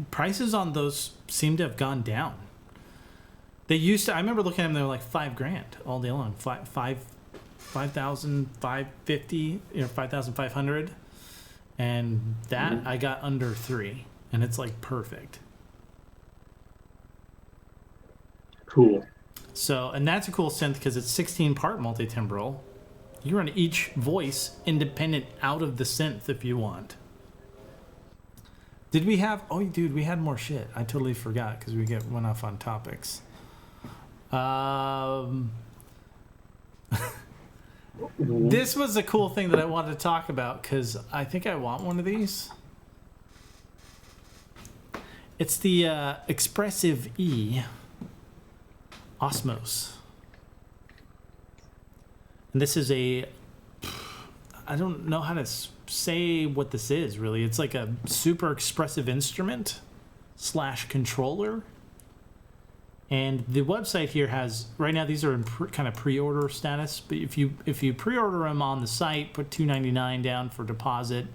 prices on those seem to have gone down. They used to, I remember looking at them, they were like $5,000 all day long. 5,550, 5,500, and that I got under 3, and it's like perfect. Cool. So, and that's a cool synth because it's 16-part multi-timbral. You run each voice independent out of the synth if you want. Did we have? Oh, dude, we had more shit. I totally forgot because we went off on topics. This was a cool thing that I wanted to talk about because I think I want one of these. It's the Expressive E Osmose. And this is I don't know how to say what this is really. It's like a super expressive instrument / controller. And the website here has, right now these are in kind of pre-order status, but if you pre-order them on the site, put $2.99 down for deposit,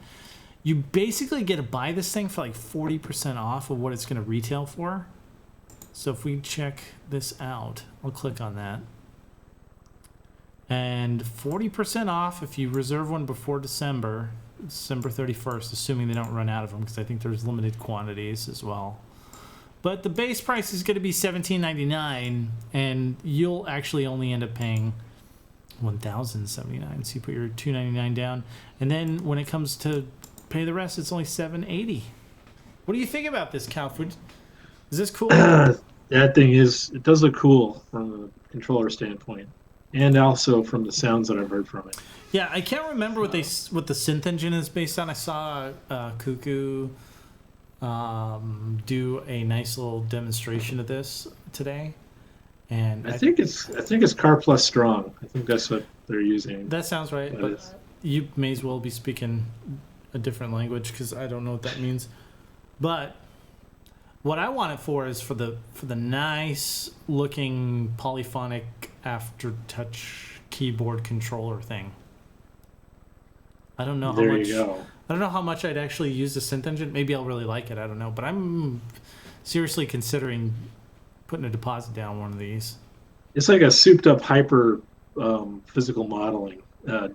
you basically get to buy this thing for like 40% off of what it's going to retail for. So if we check this out, I'll click on that. And 40% off if you reserve one before December 31st, assuming they don't run out of them, because I think there's limited quantities as well. But the base price is going to be $17.99, and you'll actually only end up paying $1,079. So you put your $2.99 down, and then when it comes to pay the rest, it's only $7.80. What do you think about this, CowFood? Is this cool? That thing it does look cool from a controller standpoint, and also from the sounds that I've heard from it. Yeah, I can't remember what the synth engine is based on. I saw Cuckoo do a nice little demonstration of this today, and I think it's Car Plus Strong. I think that's what they're using. That sounds right, but you may as well be speaking a different language because I don't know what that means. But what I want it for is for the nice looking polyphonic aftertouch keyboard controller thing. I don't know how much. There you go. I don't know how much I'd actually use the synth engine. Maybe I'll really like it. I don't know, but I'm seriously considering putting a deposit down on one of these. It's like a souped-up hyper physical modeling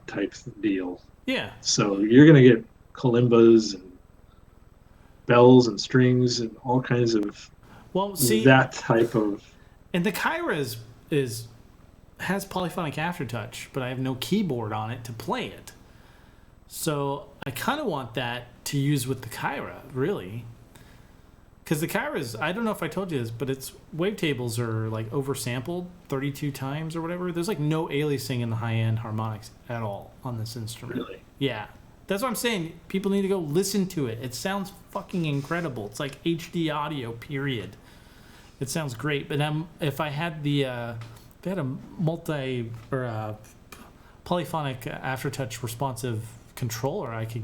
type deal. Yeah. So you're gonna get kalimbas and bells and strings and all kinds of that type of. And the Kyra has polyphonic aftertouch, but I have no keyboard on it to play it. So I kind of want that to use with the Kyra, really. Because the Kyra's, I don't know if I told you this, but its wavetables are like oversampled 32 times or whatever. There's like no aliasing in the high-end harmonics at all on this instrument. Really? Yeah. That's what I'm saying. People need to go listen to it. It sounds fucking incredible. It's like HD audio, period. It sounds great. But if I had a polyphonic aftertouch responsive controller, I could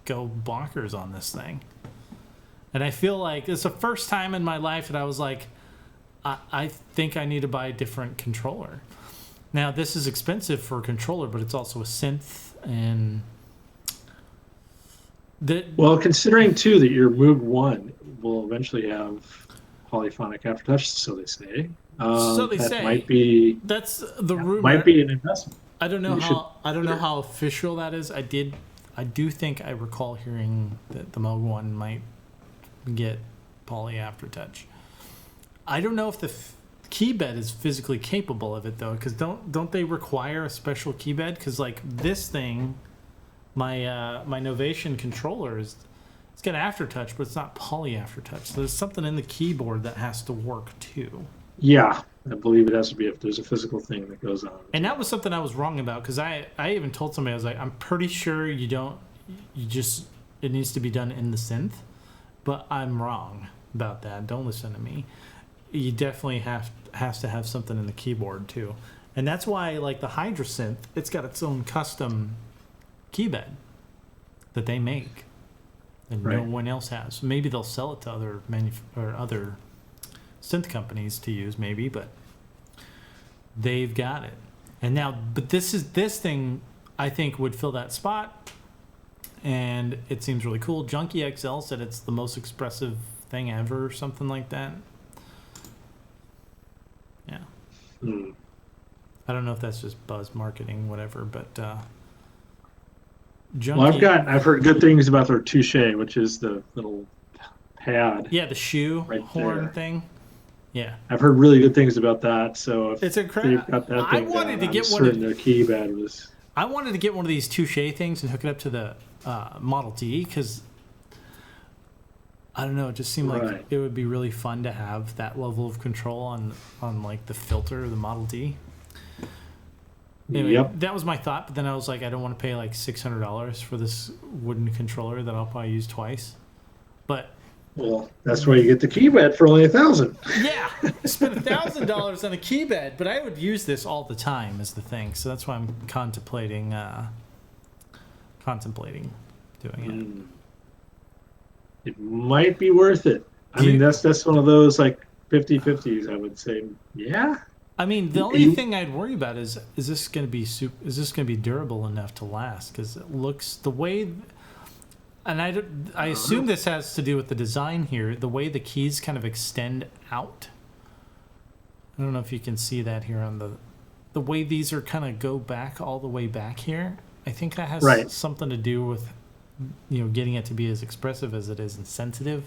go bonkers on this thing. And I feel like it's the first time in my life that I was like, I think I need to buy a different controller. Now, this is expensive for a controller, but it's also a synth. And well, considering too that your Moog 1 will eventually have polyphonic aftertouch, so they say. That's the rumor. Might be an investment. I don't know how official that is. I do think I recall hearing that the Moog 1 might get poly aftertouch. I don't know if the key bed is physically capable of it though, because don't they require a special key bed? Because like this thing, my Novation controller it's got aftertouch, but it's not poly aftertouch. So there's something in the keyboard that has to work too. Yeah, I believe it has to be if there's a physical thing that goes on. And that was something I was wrong about, because I even told somebody, I was like, I'm pretty sure it needs to be done in the synth, but I'm wrong about that. Don't listen to me. You definitely has to have something in the keyboard too. And that's why like the Hydra synth, it's got its own custom keybed that they make and no one else has. Maybe they'll sell it to other synth companies to use, maybe, but they've got it. And now, but this thing I think would fill that spot, and it seems really cool. Junkie XL said it's the most expressive thing ever, or something like that. Yeah. I don't know if that's just buzz marketing, whatever, but Junkie. Well, I've heard good things about their Touche, which is the little pad. Yeah, the shoe right horn there. Thing. Yeah, I've heard really good things about that. So if it's incredible. they've got that thing their keypad was. I wanted to get one of these Touche things and hook it up to the Model T, because I don't know, it just seemed like it would be really fun to have that level of control on like the filter of the Model D. Anyway, that was my thought, but then I was like, I don't want to pay like $600 for this wooden controller that I'll probably use twice. But well, that's why you get the keypad for only $1,000. Yeah, spend $1,000 on a keypad, but I would use this all the time is the thing. So that's why I'm contemplating doing it. It might be worth it. I mean, that's one of those like 50-50s, I would say, yeah. I mean, the only thing I'd worry about is this going to be is this going to be durable enough to last? Because it looks the way, and I assume this has to do with the design here, the way the keys kind of extend out. I don't know if you can see that here on the way these are kind of go back all the way back here. I think that has something to do with, getting it to be as expressive as it is and sensitive.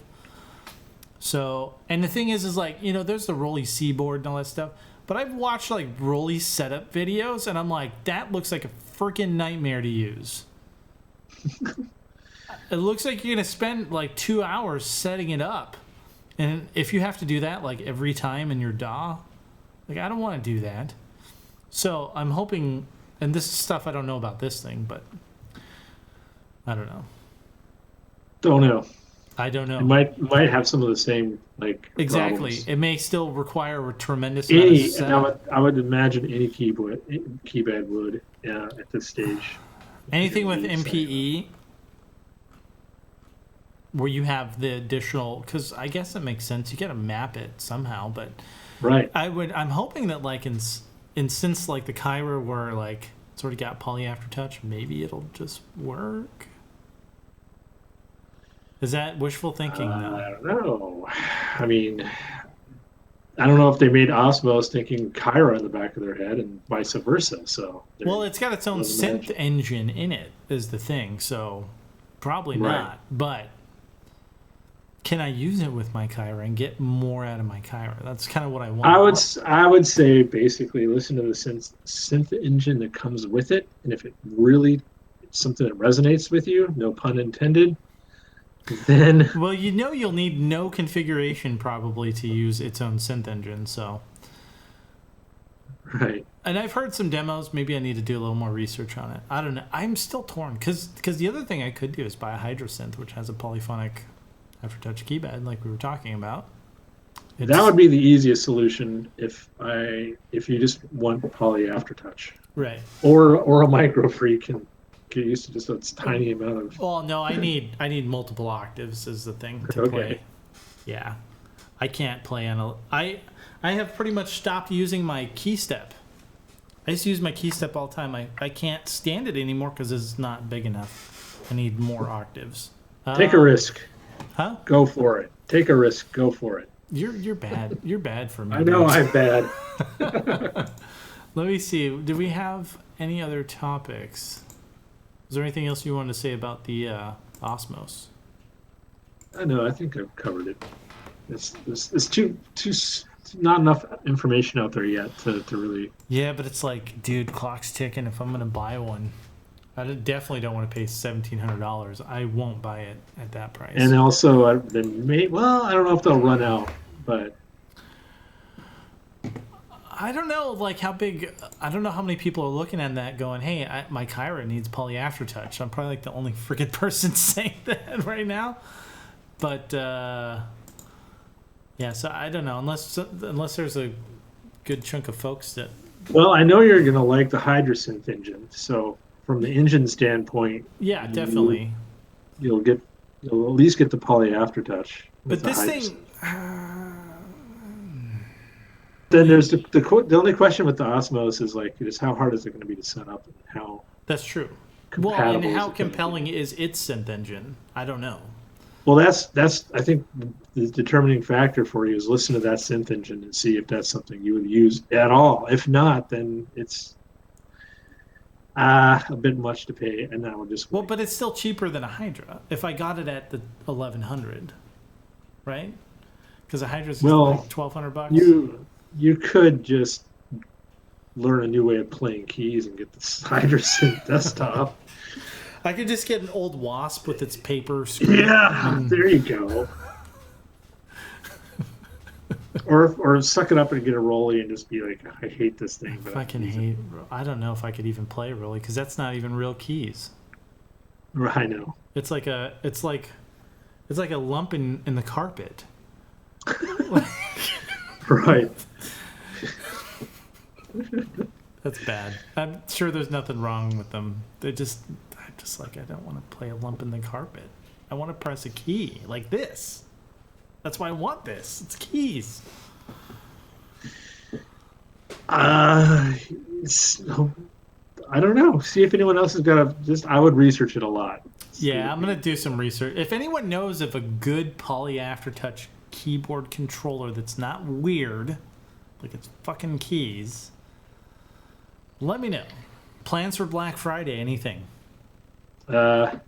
So, and the thing is like, there's the Rolly C board and all that stuff. But I've watched like Rolly setup videos, and I'm like, that looks like a freaking nightmare to use. It looks like you're gonna spend like 2 hours setting it up, and if you have to do that like every time in your DAW, like I don't want to do that. So I'm hoping, and this is stuff I don't know about this thing, but I don't know. I don't know. It might have some of the same exactly. problems. It may still require a tremendous amount of setup. I would imagine any keypad would at this stage. Anything with MPE, where you have the additional, because I guess it makes sense. You got to map it somehow, but right. I'm hoping that like in synths like the Kyra, where like it's already got poly aftertouch, maybe it'll just work. Is that wishful thinking, though? I don't know. I mean, I don't know if they made Osmose thinking Kyra in the back of their head and vice versa. So, well, it's got its own synth engine in it, is the thing. So, probably not. But can I use it with my Kyra and get more out of my Kyra? That's kind of what I want. I would say basically listen to the synth engine that comes with it, and if it really it's something that resonates with you, no pun intended. Then well, you'll need no configuration probably to use its own synth engine. So right. And I've heard some demos. Maybe I need to do a little more research on it. I don't know. I'm still torn because the other thing I could do is buy a Hydrosynth, which has a polyphonic aftertouch keypad, like we were talking about. That would be the easiest solution if you just want poly aftertouch, right? Or a micro freak and get used to just a tiny amount of. Well, no, I need multiple octaves is the thing to play. Yeah, I can't play on I have pretty much stopped using my key step. I used to use my key step all the time. I can't stand it anymore because it's not big enough. I need more octaves. Take a risk. Huh? Go for it. Take a risk. Go for it. You're bad. You're bad for me. I know I'm bad. Let me see. Do we have any other topics? Is there anything else you wanted to say about the Osmose? I know. I think I've covered it. It's too not enough information out there yet to really. Yeah, but it's like, dude, clock's ticking. If I'm gonna buy one, I definitely don't want to pay $1,700. I won't buy it at that price. And also, I don't know if they'll run out, but. I don't know, like how big. I don't know how many people are looking at that, going, "Hey, my Kyra needs poly aftertouch." I'm probably like the only freaking person saying that right now. But yeah, so I don't know, unless there's a good chunk of folks that. Well, I know you're gonna like the Hydrosynth engine, so from the engine standpoint, yeah, definitely, you'll at least get the poly aftertouch. But this thing. Then there's the only question with the Osmose is how hard is it going to be to set up and how. That's true. Well, and how compelling is its synth engine? I don't know. Well, that's I think the determining factor for you is listen to that synth engine and see if that's something you would use at all. If not, then it's a bit much to pay, and that would just. Well, but it's still cheaper than a Hydra. If I got it at the 1,100, right? Because a Hydra's like $1,200. You could just learn a new way of playing keys and get the Hydrosynth desktop. I could just get an old Wasp with its paper screen. Yeah, there you go. or suck it up and get a Rolly and just be like, I hate this thing. But I don't know if I could even play Rolly because that's not even real keys. I know. It's like a lump in the carpet. Right. That's bad. I'm sure there's nothing wrong with them. I'm just like, I don't want to play a lump in the carpet. I want to press a key like this. That's why I want this. It's keys. So, I don't know. See if anyone else has got a. Just I would research it a lot. Yeah, I'm gonna do some research. If anyone knows of a good poly aftertouch keyboard controller that's not weird, like it's fucking keys, let me know. Plans for Black Friday? Anything? Any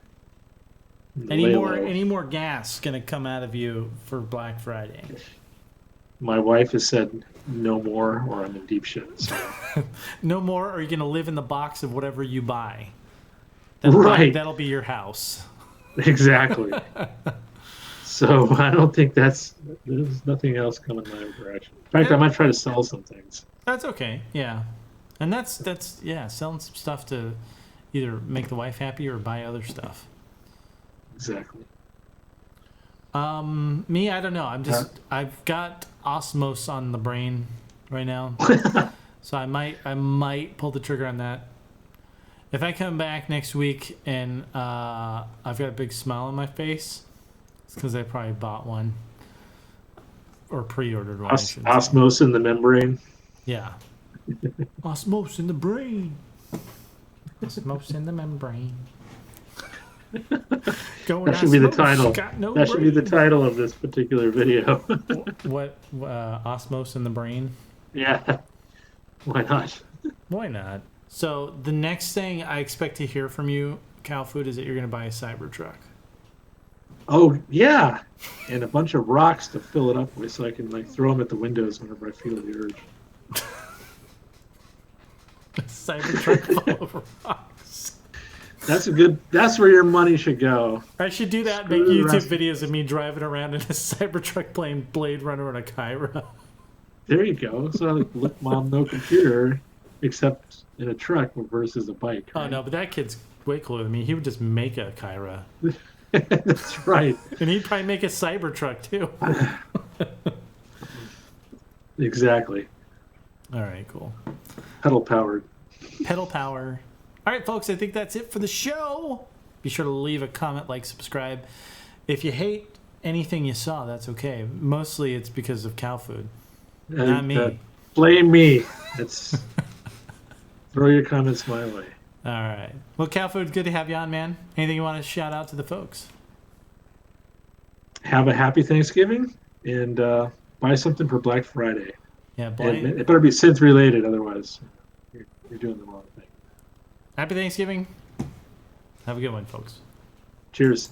more gas gonna come out of you for Black Friday? My wife has said no more, or I'm in deep shit. So. No more, or are you gonna live in the box of whatever you buy? That'll be your house. Exactly. So I don't think there's nothing else coming my direction. In fact, I might try to sell some things. That's okay. Yeah, and that's selling some stuff to either make the wife happy or buy other stuff. Exactly. Me, I don't know. I've got Osmose on the brain right now, so I might pull the trigger on that. If I come back next week and I've got a big smile on my face, it's because I probably bought one or pre-ordered one. Osmose in the membrane. Yeah. Osmose in the brain. Osmose in the membrane. That should be the title. That should be the title of this particular video. What? Osmose in the brain? Yeah. Why not? Why not? So the next thing I expect to hear from you, CowFood, is that you're going to buy a Cybertruck. Oh yeah, and a bunch of rocks to fill it up with, so I can throw them at the windows whenever I feel the urge. A Cybertruck full of rocks. That's where your money should go. I should do that. Make YouTube videos of me driving around in a Cybertruck playing Blade Runner on a Kyra. There you go. So look, Mom, no computer, except in a truck versus a bike. Right? Oh no, but that kid's way cooler than me. He would just make a Kyra. That's right. And he'd probably make a Cybertruck too. Exactly. All right, cool. Pedal powered. Pedal power. All right, folks, I think that's it for the show. Be sure to leave a comment, like, subscribe. If you hate anything you saw, that's okay. Mostly it's because of CowFood. Not me. Blame me. It's throw your comments my way. All right. Well, CowFood, good to have you on, man. Anything you want to shout out to the folks? Have a happy Thanksgiving and buy something for Black Friday. Yeah, and it better be synth related, otherwise you're doing the wrong thing. Happy Thanksgiving. Have a good one, folks. Cheers.